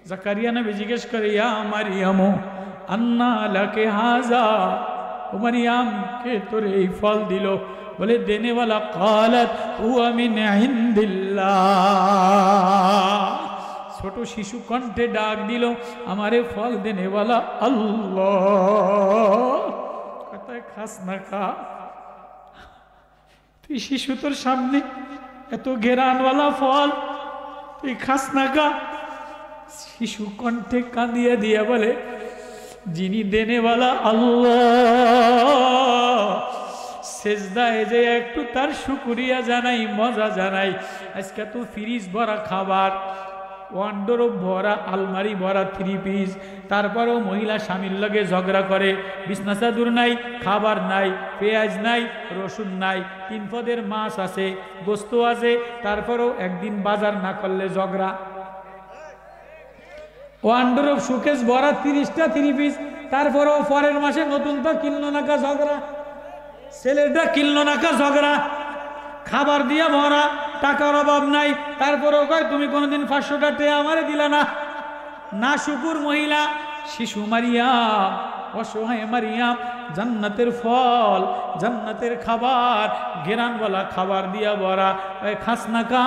জাকারিয়া নবী জিজ্ঞেস করে, ইয়া মারিয়াম আন্না লাকে হাজা, ও মারিয়াম কে তোরে এই ফল দিল? বলে দেনেওয়ালা কালাত হুয়া মিন ইনদিল্লাহ। ছোট শিশু কণ্ঠে ডাক দিল, আমারে ফল দেনেওয়ালা আল্লাহ। কথায় খাস না খা, তুই শিশু, তোর সামনে এত ঘেরানওয়ালা ফল, তুই খাস না খা। শিশু কণ্ঠে কাঁদিয়া দিয়া বলে, যিনি দেনেওয়ালা আল্লাহ, সেজদায় যে একটু তার শুকরিয়া জানাই, মজা জানাই। আজকে তো ফ্রিজ ভরা খাবার, ওয়ান্ডরোব ভরা, আলমারি ভরা 3 পিস, তারপরেও মহিলা স্বামীর লগে ঝগড়া করে। বিছনা চাদর নাই, খাবার নাই, পেঁয়াজ নাই, রসুন নাই, 3 পদের মাছ আছে, গোস্ত আছে, তারপরেও একদিন বাজার না করলে ঝগড়া। ওয়ান্ডরোব সুকেশ ভরা 30টা 3 পিস, তারপরেও পরের মাসে নতুনটা কিনলো না কা ঝগড়া, ছেলেটা কিনলো না কা ঝগড়া। খাবার দিয়া ভরা, টাকার অভাব নাই, তারপরেও কয় তুমি কোনোদিন 500টা টাকা আমারে দিলা না। না শুকুর মহিলা। শিশু মারিয়াম অসহায় মারিয়াম জান্নাতের ফল, জান্নাতের খাবার, ঘেরানওয়ালা খাবার দিয়া ভরা, খাস না কা,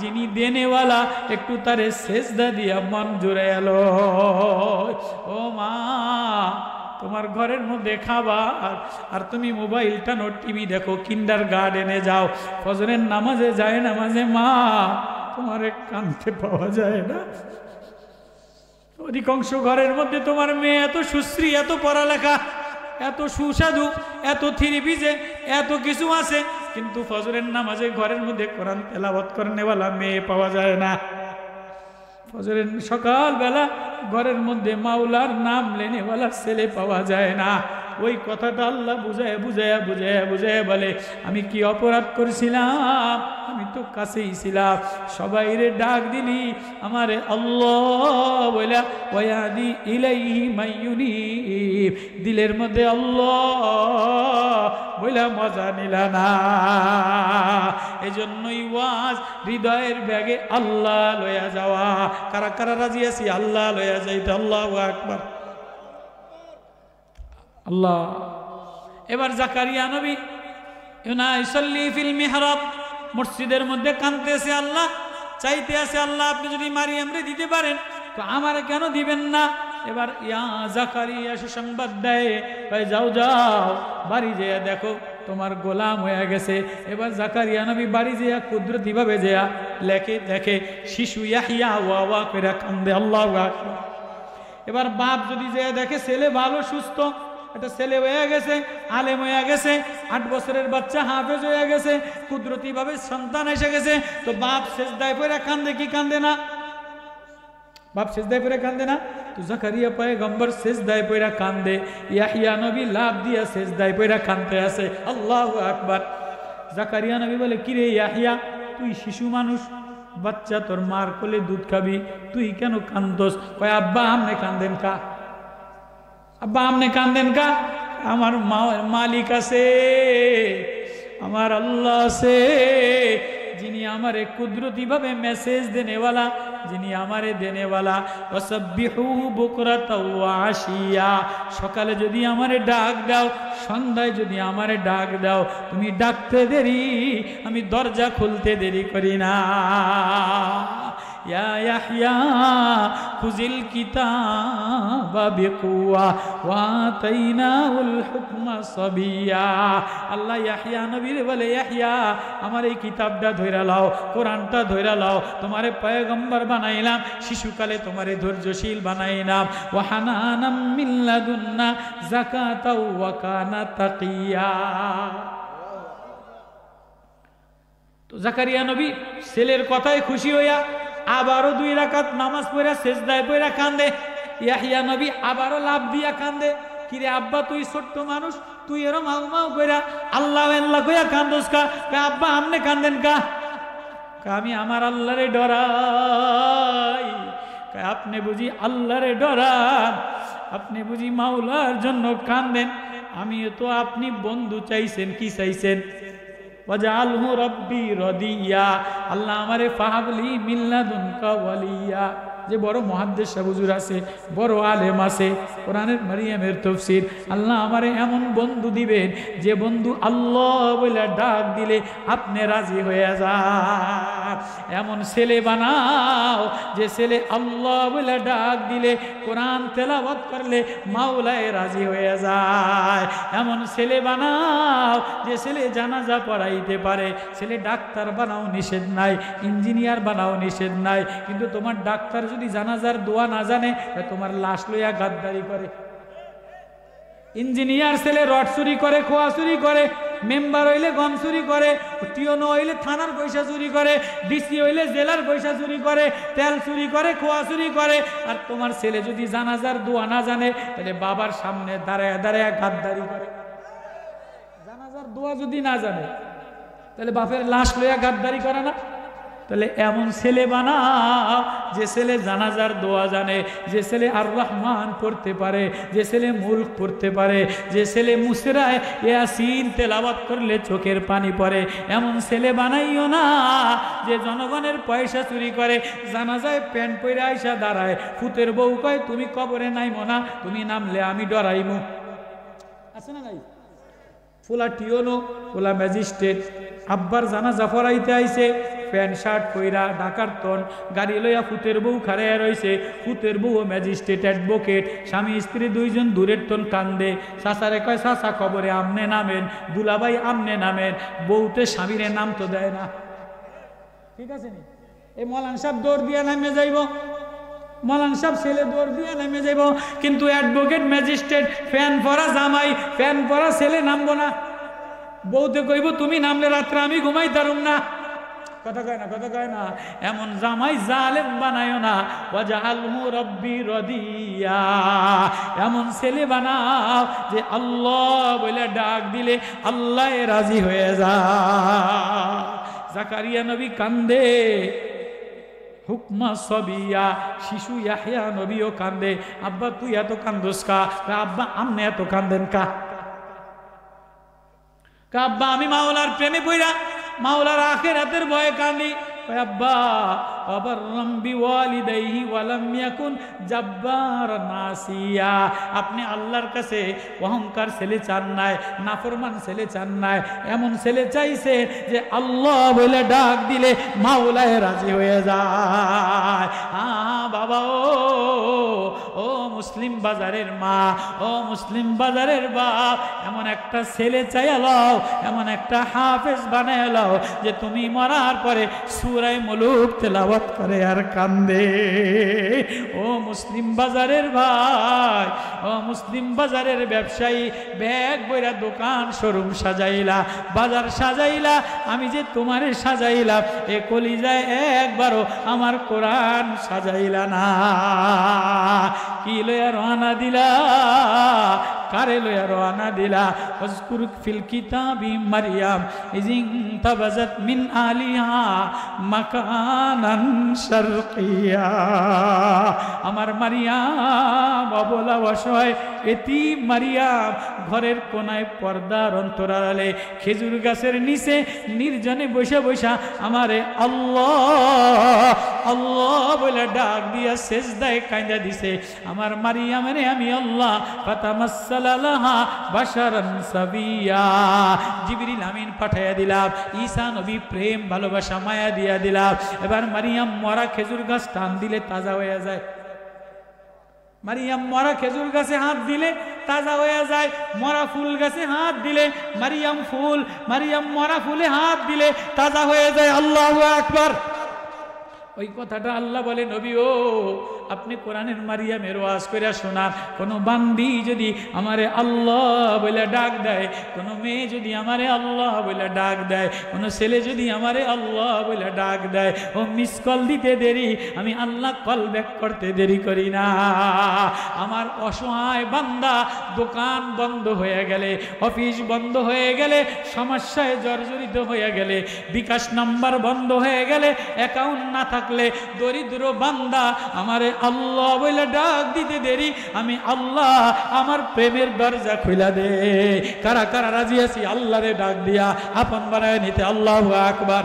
যিনি দেনেওয়ালা একটু তারে সেজদা দিয়া মন জুড়ে এলো। ও মা, তোমার ঘরের মধ্যে খাবার আর তুমি মোবাইল টানো, টিভি দেখো, কিন্ডার গার্ডেনে যাও, ফজরের নামাজে যায়, নামাজে মা তোমার কানতে পাওয়া যায় না। অধিকাংশ ঘরের মধ্যে তোমার মেয়ে এত সুশ্রী, এত পড়ালেখা, এত সুস্বাদু, এত থ্রি পিসে এত কিছু আছে, কিন্তু ফজরের নামাজে ঘরের মধ্যে কোরআন তেলাওয়াত করেনেওয়ালা মেয়ে পাওয়া যায় না। ফজরের সকালবেলা ঘরের মধ্যে মাওলার নাম লেনেওয়ালা ছেলে পাওয়া যায় না। ওই কথাটা আল্লাহ বুঝায় বুঝায় বুঝায় বুঝায় বলে, আমি কি অপরাধ করেছিলাম? আমি তো কাছেই ছিলাম, সবাই রে ডাক দিলি আমারে আল্লাহ বইলা, ওয়াদি ইলাইহি মাইয়ুনিব, দিলের মধ্যে আল্লাহ বইলা মজা নিলা না। এজন্যই ওয়াজ হৃদয়ের ব্যাগে আল্লাহ লইয়া যাওয়া। কারা কারা রাজি আছি আল্লাহ লইয়া যাইতে? আল্লাহু আকবার, আল্লাহ। এবার জাকারিয়া নবী ইউনাইসাল্লি ফিল মিহরাব, মসজিদের মধ্যে কাঁদতেছে, আল্লাহ চাইতে আছে, আল্লাহ আপনি যদি মারিয়ামরে দিতে পারেন তো আমার কেন দিবেন না? এবার ইয়া জাকারিয়া সুসংবাদ দেয়, যাও যাও বাড়ি যেয়া দেখো তোমার গোলাম হয়ে গেছে। এবার জাকারিয়া নবী বাড়ি যেয়া কুদরতি ভাবে যেয়া লেখে দেখে শিশু ইয়াহিয়া ওয়া ওয়া করে কান্দে। আল্লাহু আকবার। এবার বাপ যদি যেয়া দেখে ছেলে ভালো সুস্থ, একটা ছেলে হয়ে গেছে, আলেম হয়ে গেছে, 8 বছরের বাচ্চা হাফেজ হয়ে গেছে, কুদরতি ভাবে সন্তান এসে গেছে, তো বাপ সেজদায় পড়ে কান্দে কি কান্দে না? বাপ সেজদায় পড়ে কান্দে না? তো জাকারিয়া পয়গম্বর সেজদায় পড়ে কান্দে, ইয়াহিয়া নবী লাভ দিয়া সেজদায় পড়ে কান্দতে আছে। আল্লাহু আকবার। জাকারিয়া নবী বলে, কিরে ইয়াহিয়া, তুই শিশু মানুষ, বাচ্চা, তোর মার কোলে দুধ খাবি, তুই কেন কান্দোস? কয় আব্বা আমনে কান্দেন কা? আব্বা আমনে কান্দেন কা? আমার মালিক আছে, আমার আল্লাহ আছে, যিনি আমারে কুদরতি ভাবে মেসেজ দেনেওয়ালা, যিনি আমারে দেনেওয়ালা। ওয়াসাব্বিহু বুকরাতাও ওয়া আশিয়া, সকালে যদি আমারে ডাক দাও, সন্ধ্যায় যদি আমারে ডাক দাও, তুমি ডাকতে দেরি, আমি দরজা খুলতে দেরি করি না। ইয়া ইয়াহইয়া খুযিল কিতাবা বিকুওয়া ওয়া আতাইনাহুল হুকমা সাবিয়া। আল্লাহ ইয়াহইয়া নবীর বলে, ইয়াহইয়া আমার এই কিতাবটা ধইরা লাও, কোরআনটা ধইরা লাও, তোমারে পয়গম্বর বানাইলাম, শিশুকালে তোমারে ধৈর্যশীল বানাইলাম। ওয়া হানানাম মিন লাদুন্না যাকাতাও ওয়া কানা তাকিয়া। তো জাকারিয়া নবী ছেলের কথায় খুশি হইয়া আবারও 2 রাকাত নামাজ পড়া সেজদায় পড়া কান্দে। ইয়াহিয়া নবী আবারও লাভ দিয়া কান্দে, কিরে আব্বা তুই ছোট্ট মানুষ, তুই এরম মাউ মাউ কইরা আল্লাহ আল্লাহ কইয়া কান্দোস কা? আব্বা আমনে কান্দেন কা? আমি আমার আল্লাহরে ডরাই। আপনি বুঝি আল্লাহরে ডরান, আপনি বুঝি মাওলার জন্য কান্দেন। আমিও তো আপনি বন্ধু চাইছেন, কি চাইছেন? ওয়াজআলহু রাব্বি রাদিয়া, আল্লাহ আমারে ফাহাবলি মিন লাদুনকা ওয়ালিয়া। যে বড় মুহাদ্দিস হুজুর আছে, বড় আলেম আছে, কোরআনের মারিয়ামের তাফসীর, আল্লাহ আমারে এমন বন্ধু দিবেন যে বন্ধু আল্লাহ বলে ডাক দিলে আপনি রাজি হয়ে যান। এমন ছেলে বানাও যে ছেলে আল্লাহ বলে ডাক দিলে, কোরআন তেলাওয়াত করলে মাওলায় রাজি হয়ে যায়। এমন ছেলে বানাও যে ছেলে জানাজা পড়াইতে পারে। ছেলে ডাক্তার বানাও নিষেধ নাই, ইঞ্জিনিয়ার বানাও নিষেধ নাই, কিন্তু তোমার ডাক্তার যদি জানাজার দোয়া না জানে, তোমার লাশ লইয়া গাদ্দারি করে। ইঞ্জিনিয়ার ছেলে রড চুরি করে, খোয়া চুরি করে, মেম্বার হইলে গম চুরি করে, টিওনো হইলে থানার পয়সা চুরি করে, ডিসি হইলে জেলার পয়সা চুরি করে, তেল চুরি করে, খোয়া চুরি করে। আর তোমার ছেলে যদি জানাজার দোয়া না জানে, তাহলে বাবার সামনে দাঁড়ায় দাঁড়ায় গাদ্দারি করে। জানাজার দোয়া যদি না জানে, তাহলে বাপের লাশ লইয়া গাদ্দারি করে না? তাহলে এমন ছেলে বানাও যে ছেলে জানাজার দোয়া জানে, যে ছেলে আর রহমান পড়তে পারে, যে ছেলে মুলক পড়তে পারে, যে ছেলে মুসরায় ইয়াসিন তেলাওয়াত করলে চোখের পানি পড়ে। এমন ছেলে বানাইও না যে জনগণের পয়সা চুরি করে, জানাজায় প্যান্ট পরে আইসা দাঁড়ায়, ফুতের বউ কয় তুমি কবরে নাইমো না, তুমি নামলে আমি ডরাইমু। আছে না নাই? ফুলা টিওনো, ফুলা ম্যাজিস্ট্রেট আব্বার জানাজা পড়াইতে আইছে, প্যান্ট শার্ট পইরা ঢাকার তন গাড়ি লইয়া ফুতের বউ খাড়াইয়া রইছে। ফুতের বউ ম্যাজিস্ট্রেট অ্যাডভোকেট, স্বামী স্ত্রী দুইজন দূরের তন কান্দে। চাচারে কয় চাচা কবরে আমনে নামেন, দুলাভাই আমনে নামেন। বউতে স্বামীরে নাম তো দেয় না, ঠিক আছে নি? এই মৌলান সাহেব দৌড় দিয়ে নামে যাইব, মৌলান সাহেব ছেলে দৌড় দিয়ে নেমে যাইব, কিন্তু অ্যাডভোকেট ম্যাজিস্ট্রেট ফ্যান পরা জামাই ফ্যান পরা ছেলে নামবো না। বউতে কইব তুমি নামলে রাত্রে আমি ঘুমাই তারুম না। কথা কয় না, কথা কয় না। এমন জামাই জালেম বানায়ও না, ওয়াজআলহু রাব্বি রাদিয়া। এমন ছেলে বানাও যে আল্লাহ বলে ডাক দিলে আল্লাহ রাজি হয়ে যায়। জাকারিয়া নবী কান্দে, হুকমা সবিয়া, শিশু ইয়াহইয়া নবীও কান্দে। আব্বা তুই এত কান্দোস কা? আব্বা আমনে এত কান্দেন কা? আব্বা আমি মাওলার প্রেমে পইরা মাওলার আখিরাতের ভয়ে কান্দি। আব্বা আবাররাম বিওয়ালিদাইহি ওয়ালাম ইয়াকুন জাব্বারান নাসিয়া। আপনি আল্লাহর কাছে অহংকার ছেলে চান নাই, নাফরমান ছেলে চান নাই, এমন ছেলে চাইছে যে আল্লাহ বলে ডাক দিলে মাওলায় রাজি হয়ে যায়। বাবা ও মুসলিম বাজারের মা, ও মুসলিম বাজারের বাপ, এমন একটা ছেলে চাইয়া লও, এমন একটা হাফেজ বানায় লও যে তুমি মরার পরে সূরা মুলুক তেলাওয়াত করে আর কান্দে। ও মুসলিম বাজারের ভাই, ও মুসলিম বাজারের ব্যবসায়ী, ব্যাগ বইরা দোকান শোরুম সাজাইলা, বাজার সাজাইলা, আমি যে তোমারে সাজাইলাম এ কলিজায় একবারও আমার কোরআন সাজাইলা না। কি লইয়া রওনা দিলা? কারে লইয়া রওনা দিলা? ওয়াজকুর ফিল কিতাবি মারইয়াম ইজিন তাবাজাত মিন আলিহা মাকানান শারকিয়া। আমার মারিয়াম অবলা অসহায় এতিম মারিয়াম ঘরের কোনায় পর্দার অন্তরালে খেজুর গাছের নিচে নির্জনে বসে বসা আমারে আল্লাহ আল্লাহ বলে ডাক দিয়া সেজদায় কাঁদা দিছে। আমার মারিয়ামরে আমি আল্লাহ ফাতামাসসালা লাহা বাশারান সাবিয়া, জিবরিল আমিন পাঠাইয়া দিলাম, ঈসা নবী প্রেম ভালোবাসা মায়া দিয়া দিলাম। এবার মারিয়াম মরা খেজুর গাছ টান দিলে তাজা হয়ে যায়। মারিয়াম মরা খেজুর গাছে হাত দিলে তাজা হয়ে যায়। মরা ফুল গাছে হাত দিলে মারিয়াম ফুল, মারিয়াম মরা ফুলে হাত দিলে তাজা হয়ে যায়। আল্লাহু আকবার। ওই কথাটা আল্লাহ বলে নবী ও আপনি কোরআনের মারিয়ামের ওয়াজ করে শোনান। কোনো বান্দি যদি আমারে আল্লাহ বলে ডাক দেয়, কোনো মেয়ে যদি আমারে আল্লাহ বলে ডাক দেয়, কোনো ছেলে যদি আমারে আল্লাহ বলে ডাক দেয়, ও মিস কল দিতে দেরি, আমি আল্লাহ কল ব্যাক করতে দেরি করি না। আমার অসহায় বান্দা দোকান বন্ধ হয়ে গেলে, অফিস বন্ধ হয়ে গেলে, সমস্যায় জর্জরিত হয়ে গেলে, বিকাশ নাম্বার বন্ধ হয়ে গেলে, অ্যাকাউন্ট না থাকলে, দরিদ্র বান্দা আমারে আল্লাহ বলে ডাক দিতে দেরি, আমি আল্লাহ আমার প্রেমের দরজা খুলে দে। কারা কারা রাজি আছি আল্লাহরে ডাক দিয়া আপন বানায় নিতে? আল্লাহু আকবার।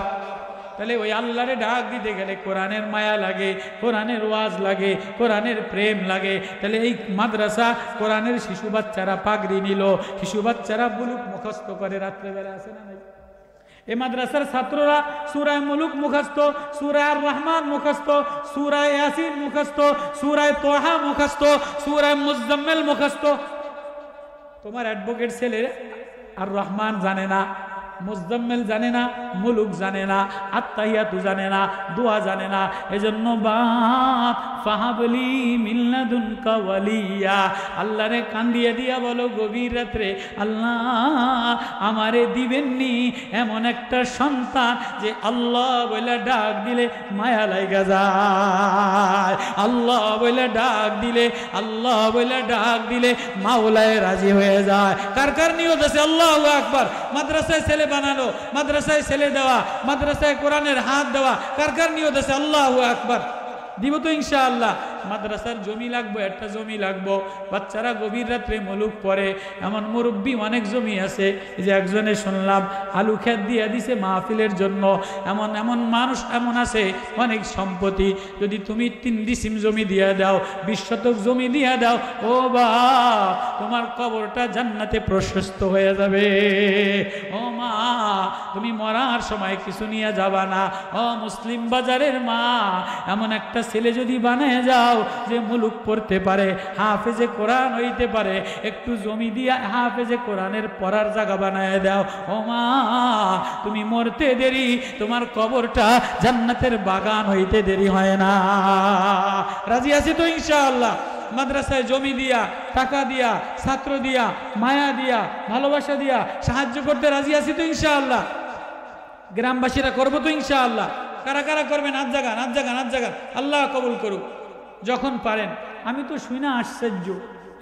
তাহলে ওই আল্লাহরে ডাক দিতে গেলে কোরআনের মায়া লাগে, কোরআনের ওয়াজ লাগে, কোরআনের প্রেম লাগে। তাহলে এই মাদ্রাসা কোরআনের শিশু বাচ্চারা পাগড়ি নিল, শিশু বাচ্চারা বুলুক মুখস্থ করে রাত্রেবেলা, আছে না নাই? এই মাদ্রাসার ছাত্ররা সূরা মুলুক মুখস্থ, সূরা আর রহমান মুখস্থ, সূরা ইয়াসিন মুখস্থ, সূরা তোহা মুখস্থ, সূরা মুজাম্মিল মুখস্থ। তোমার অ্যাডভোকেট ছেলে আর রহমান জানে না, মুজাম্মিল জানে না, মুলুক জানে না, আত্তাহিয়াতু জানে না, দোয়া জানে না। এজন্য বাপ ফাহাবলি মিন লাদুনকা ওয়ালিয়া, আল্লাহরে কান্দিয়ে দিয়া বলো গভীর রাত্রে আল্লাহ আমারে দিবেননি এমন একটা সন্তান যে আল্লাহ বলে ডাক দিলে মায়া লাগা যায়, আল্লাহ বলে ডাক দিলে, আল্লাহ বলে ডাক দিলে মাওলায় রাজি হয়ে যায়। কার কার নিয়ত আছে? আল্লাহু আকবার। মাদ্রাসায় ছেলে বানানো, মাদ্রাসায় ছেলে দেওয়া, মাদ্রাসায় কোরআনের হাত দেওয়া, কার কার নিয়ত আছে? আল্লাহু আকবার। দিব তো ইনশাআল্লাহ। মাদ্রাসার জমি লাগবো, একটা জমি লাগবো, বাচ্চারা গভীর রাত্রে মুলুক পড়ে, এমন মুরব্বী অনেক জমি আছে। যে একজনে শুনলাম আলু ক্ষেত দিয়ে দিছে মাহফিলের জন্য। এমন এমন মানুষ এমন আছে অনেক সম্পত্তি, যদি তুমি 3 ডিসিম জমি দিয়ে দাও, 20 শতক জমি দিয়ে দাও, ও বাপ তোমার কবরটা জান্নাতে প্রশস্ত হয়ে যাবে। ও মা তুমি মরার সময় কিছু নিয়ে যাবা না। ও মুসলিম বাজারের মা, এমন একটা ছেলে যদি বানায় যাও যে মুলুক পড়তে পারে, হাফেজে কোরআন হইতে পারে, একটু জমি দিয়া হাফেজে কোরআনের পড়ার জায়গা বানায় দাও। ও মা তুমি মরতে দেরি, তোমার কবরটা জান্নাতের বাগান হইতে দেরি হয় না। রাজি আছি তো ইনশাআল্লাহ? মাদ্রাসায় জমি দিয়া, টাকা দিয়া, ছাত্র দিয়া, মায়া দিয়া, ভালোবাসা দিয়া সাহায্য করতে রাজি আছি তো ইনশাআল্লাহ? গ্রামবাসীরা করবো তো ইনশাআল্লাহ? কারা কারা করবেন? হাত জাগান, হাত জাগান, হাত জাগান। আল্লাহ কবুল করুক যখন পারেন। আমি তো শুই না আশ্চর্য,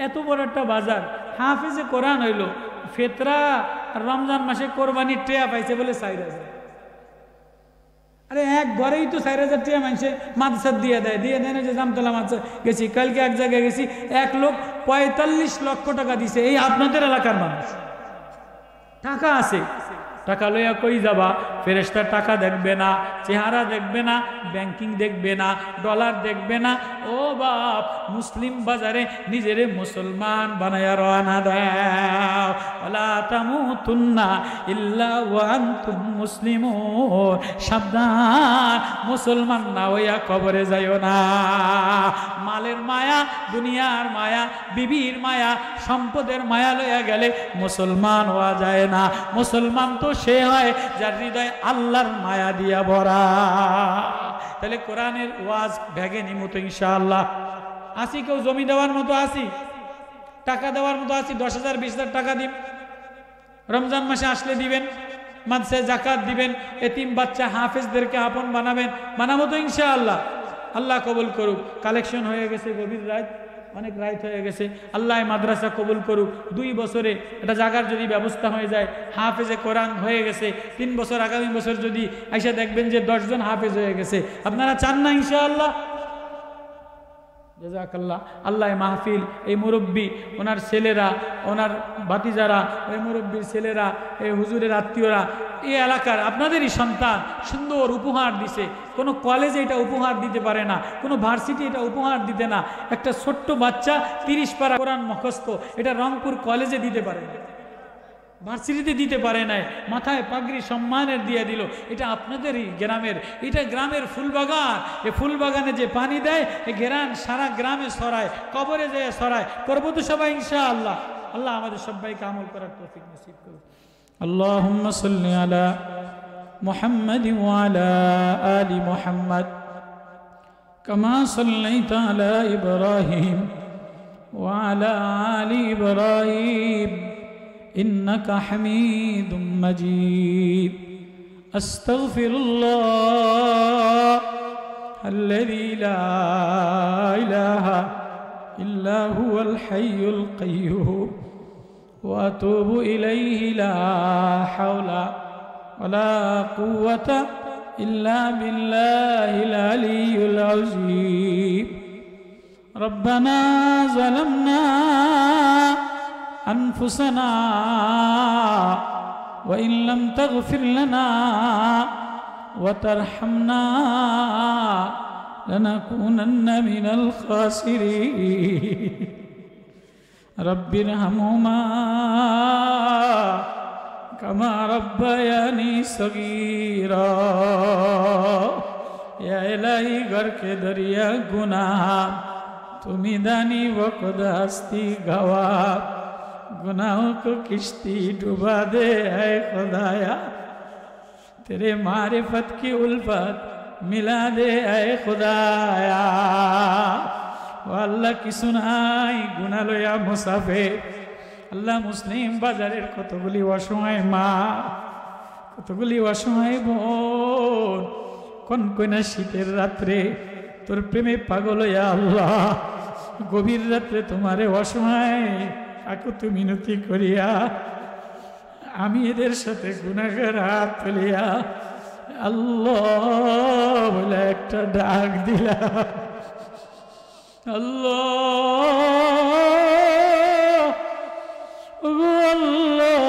এত বড় একটা বাজার, হাফেজে কোরআন হইল, ফেতরা রমজান মাসে কোরবানির টেয়া পাইছে বলে 4,000। আরে এক ঘরেই তো 4,000 টেয়া মানুষে মাদ্রাসার দিয়ে দেয়, দিয়ে দেয় না যে জামতলা মাদ্রাসা গেছি, কালকে এক জায়গায় গেছি, 1 লোক 45 লক্ষ টাকা দিছে। এই আপনাদের এলাকার মানুষ, টাকা আছে, টাকা লইয়া কই যাবা? ফেরেশতা টাকা দেখবে না, চেহারা দেখবে না, ব্যাংকিং দেখবে না, ডলার দেখবে না। ও বাপ মুসলিম বাজারে নিজেরে মুসলমান বানায়া রওনা দাও। ওয়ালা তামুতুন্না ইল্লা ওয়া আনতুম মুসলিমুন। সাবধান, মুসলমান না হইয়া কবরে যাইও না। মালের মায়া, দুনিয়ার মায়া, বিবির মায়া, সম্পদের মায়া লইয়া গেলে মুসলমান হওয়া যায় না। মুসলমান তো সে হয় যার হৃদয় আল্লাহর মায়া দিয়া ভরা। তাহলে কোরআনের ওয়াজ ভেগে নিমু তো ইনশাআল্লাহ? আসি কেউ জমি দেওয়ার মতো? আসি টাকা দেওয়ার মতো? আসি 10,000 20,000 টাকা দিন, রমজান মাসে আসলে দিবেন, মাদ্রাসায় যাকাত দিবেন, এতিম বাচ্চা হাফেজদেরকে আপন বানাবেন, বানাবো তো ইনশাআল্লাহ? আল্লাহ কবুল করুক। কালেকশন হয়ে গেছে, গভীর রাত, অনেক রাত হয়ে গেছে। আল্লাহ মাদ্রাসা কবুল করুক। 2 বছরে এটা জায়গার যদি ব্যবস্থা হয়ে যায়, হাফেজে কোরআন হয়ে গেছে, 3 বছর আগামী বছর যদি আইসা দেখবেন যে 10 জন হাফেজ হয়ে গেছে, আপনারা চান না ইনশাআল্লাহ? জাযাকাল্লাহ। আল্লাহ মাহফিল, এই মুরব্বী, ওনার ছেলেরা, ওনার ভাতিজারা, ওই মুরব্বীর ছেলেরা, এই হুজুরের আত্মীয়রা, এই এলাকার আপনাদেরই সন্তান সুন্দর উপহার দিছে। কোনো কলেজে এটা উপহার দিতে পারে না, কোনো ভার্সিটি এটা উপহার দিতে না। একটা ছোট্ট বাচ্চা 30 পারা কোরআন মুখস্থ, এটা রংপুর কলেজে দিতে পারে না, ভার্সিটিতে দিতে পারে নাই, মাথায় পাগড়ি সম্মানের দিয়ে দিল। এটা আপনাদেরই গ্রামের, এটা গ্রামের ফুলবাগান। এই ফুলবাগানে যে পানি দেয়, এই ঘেরান সারা গ্রামে ছড়ায়, কবরে যায় ছড়ায়। করবো তো সবাই ইনশাআল্লাহ? আল্লাহ আমাদের সবাইকে আমল করার তৌফিক নসিব করুন। আল্লাহুম্মা সাল্লি আলা মুহাম্মাদ ওয়া আলা আলি মুহাম্মাদ কামা সাল্লাইতা আলা ইব্রাহিম ওয়া আলা আলি ইব্রাহিম إنك حميد مجيد. أستغفر الله الذي لا إله إلا هو الحي القيوم وأتوب إليه لا حول ولا قوة إلا بالله العلي العظيم. ربنا ظلمنا أنفسنا وإن لم تغفر لنا وترحمنا لنكونن من الخاسرين. رب ارحمهما كما ربياني صغيرا. या इलाही घर के दरिया गुनाह तुमी दानी वक़्त हस्ती गवा, गुनाहों को किश्ती डुबा दे है खुदाया, तेरे मारिफत की उल्फत मिला दे है खुदाया। अल्लाह की सुनाई गुना लोया मुसाफिर। अल्लाह मुस्लिम बाजारेर कतगुली असहाय मा, कतगुली असहाय বোন, কনকনা শীতের রাত্রে তোর প্রেমে পাগল হইয়া আল্লাহ, গভীর রাত্রে তোমারে অসহায় আকুতি মিনতি করিয়া আমি এদের সাথে গুনাহগার হাত তুলিয়া আল্লাহ বলে একটা ডাক দিলাম, আল্লাহ আল্লাহ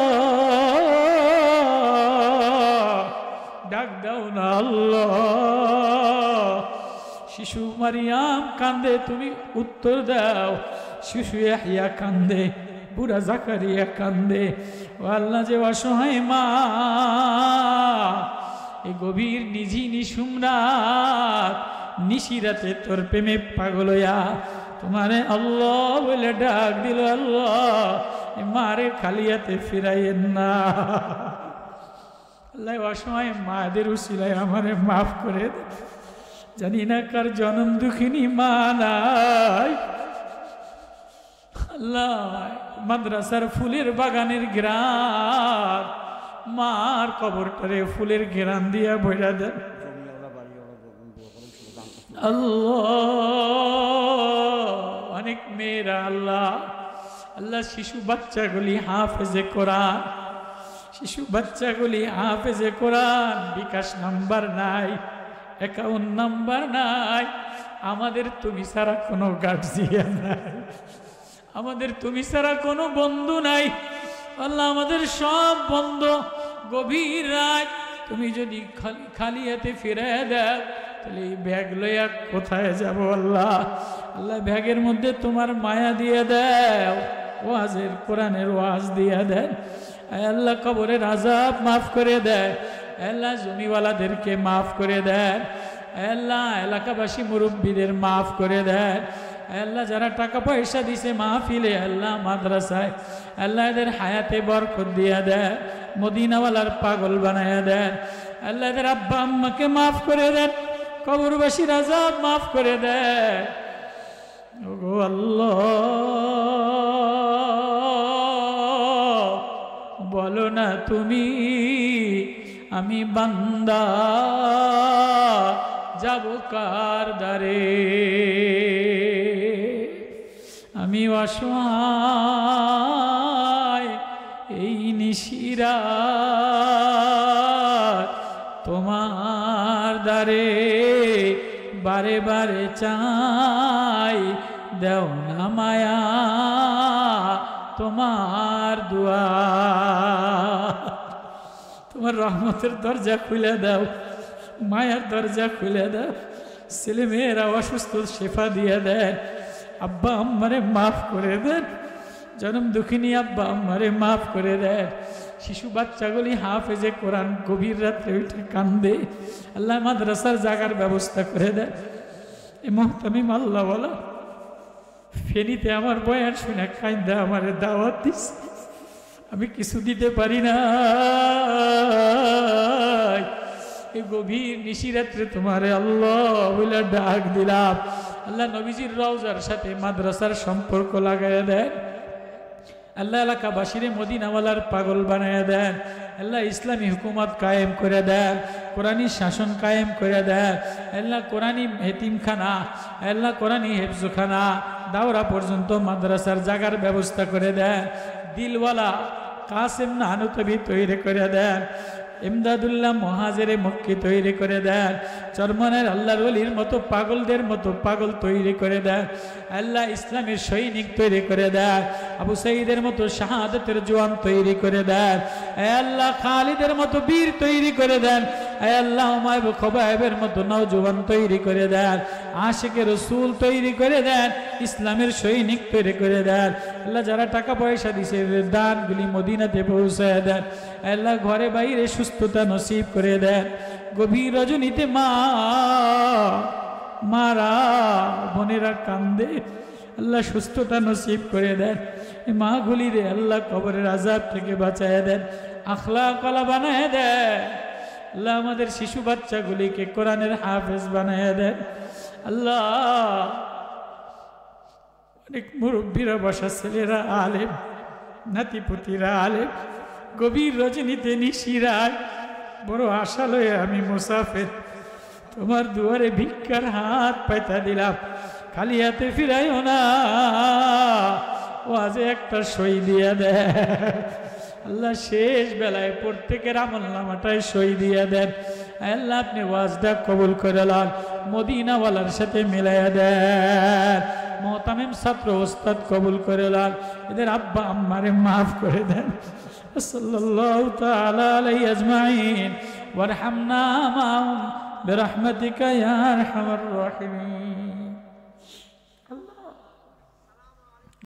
ডাক দাও না আল্লাহ। শিশু মারিয়াম কান্দে, তুমি উত্তর দাও। শিশু ইয়াহইয়া কান্দে, বুড়া জাকারিয়া কান্দে। ও আল্লাহ, যে অসহায় মা এই গভীর নিঝি নিশুম রাত নিশিরাতে তোর প্রেমে পাগল হইয়া তোমারে আল্লাহ বলে ডাক দিল, আল্লাহ মারে খালিয়াতে ফিরাইয়েন না। আল্লাহ অসহায় মাদের উসিলায় আমারে মাফ করে দে। জানি না কার জনম দুঃখিনী মা নাই। আল্লাহ মাদ্রাসার ফুলের বাগানের গ্রাম মার কবরটারে ফুলের ঘেরান দিয়া বইরা দেন আল্লাহ। অনেক মেয়েরা আল্লাহ আল্লাহ শিশু বাচ্চাগুলি হাফেজে কোরআন, শিশু বাচ্চাগুলি হাফেজে কোরআন, বিকাশ নাম্বার নাই, অ্যাকাউন্ট নাম্বার নাই। আমাদের তুমি ছাড়া কোনো গার্জিয়ান নাই, আমাদের তুমি ছাড়া কোনো বন্ধু নাই আল্লাহ। আমাদের সব বন্ধ। গভীর রাত তুমি যদি খালি হাতে ফিরে দাও তাহলে এই ব্যাগ লইয়া কোথায় যাব আল্লাহ? আল্লাহ ব্যাগের মধ্যে তোমার মায়া দিয়ে দাও, ওয়াজের কোরআনের ওয়াজ দিয়ে দেন আল্লাহ। কবরের আযাব মাফ করে দেয় আল্লাহ, জমিওয়ালাদেরকে মাফ করে দেন আল্লাহ, এলাকাবাসী মুরব্বীদের মাফ করে দেন আল্লাহ। যারা টাকা পয়সা দিছে মাহফিলে আল্লাহ মাদ্রাসায় আল্লাহ এদের হায়াতে বরকত দিয়া দেন, মদিনাওয়ালার পাগল বানায়া দেন আল্লাহ। এদের আব্বা আম্মাকে মাফ করে দেন, কবরবাসীর আযাব মাফ করে দেন ওগো আল্লাহ। বলো না তুমি আমি বান্দা যাব কার দ্বারে? আমি অসহায় এই নিশিরাত তোমার দ্বারে বারে বারে চাই, দেও না মায়া তোমার দুয়ার। তোমার রহমতের দরজা খুলে দাও, মায়ার দরজা খুলে দাও। ছেলে মেয়েরা অসুস্থ শেফা দিয়ে দেন, আব্বা আম্মারে মাফ করে দেন, জনম দুঃখিনী আব্বা আম্মারে মাফ করে দেন। শিশু বাচ্চাগুলি হাফেজে কোরআন গভীর রাত্রে উঠে কান্দে আল্লাহ, মাদ্রাসার জাগার ব্যবস্থা করে দেন। এ মোহতামিম আল্লাহ বলো ফেনীতে আমার বয়ান শুনে কান্দা আমারে দাওয়াত দিস, আমি কিছু দিতে পারি না। এই গভীর নিশিরাত্রে তোমারে আল্লাহ বলে ডাক দিলাম আল্লাহ। নবীজির রওজার সাথে মাদ্রাসার সম্পর্ক লাগাইয়া দেন আল্লাহ। এলাকাবাসীরে মদিনাওয়ালার পাগল বানাইয়া দেন আল্লাহ। ইসলামী হুকুমত কায়েম করে দেন, কোরআনী শাসন কায়েম করে দেন আল্লাহ। কোরআনী হেতিমখানা আল্লাহ, কোরআনী হেফজখানা দাওরা পর্যন্ত মাদ্রাসার জাগার ব্যবস্থা করে দেন। দিলওয়ালা কাসেম নানুতবি তৈরি করে দেন, ইমদাদুল্লাহ মহাজেরে মক্কি তৈরি করে দেন। চরমনের আল্লাহর ওলির মতো পাগলদের মতো পাগল তৈরি করে দেন আল্লাহ। ইসলামের সৈনিক তৈরি করে দেন, আবু সাইদের মতো শাহাদাতের জওয়ান তৈরি করে দেন আল্লাহ। খালিদের মতো বীর তৈরি করে দেন আল্লাহ। হুমায়ুন খোবায়েবের মতো নওজওয়ান তৈরি করে দেন, আশিকে রসুল তৈরি করে দেন, ইসলামের সৈনিক তৈরি করে দেন আল্লাহ। যারা টাকা পয়সা দিছে দানগুলি মদিনাতে পৌঁছায় দেন আল্লাহ। ঘরে বাইরে সুস্থতা নসিব করে দেন। গভীর রজনীতে মারা বোনেরা কান্দে আল্লাহ, সুস্থতা নসিব করে দেন। মা গুলি রে আল্লাহ কবরের আযাব থেকে বাঁচায় দেন, আখলাক ওয়ালা বানায় দেন আল্লাহ। আমাদের শিশু বাচ্চাগুলিকে কোরআনের হাফেজ বানায় দেন আল্লাহ। অনেক মুরব্বীরা বসা, ছেলেরা আলেম, নাতিপুতিরা আলেম। গভীর রজনীতে নিশিরায় বড় আশা লয়ে আমি মুসাফির, তোমার দুয়ারে ভিক্ষার হাত পাইতা দিলাম, খালি হাতে ফিরাইও না। ও আজ একটা সই দিয়ে দেয় আল্লাহ শেষ বেলায় প্রত্যেকের আমলনামাটায় সই দিয়ে দেন। আল্লাহ আপনি ওয়াজটা কবুল করে লাল, মদিনাওয়ালার সাথে মিলাইয়া দেন। মোহতামিম ছাত্র ওস্তাদ কবুল করে লাল, এদের আব্বা আম্মারে মাফ করে দেন। সাল্লাল্লাহু তাআলা আলাইহি আজমাইন ওয়ারহামনা মা'হুম বিরহমাতিকা ইয়া আরহামার রাহিমিন।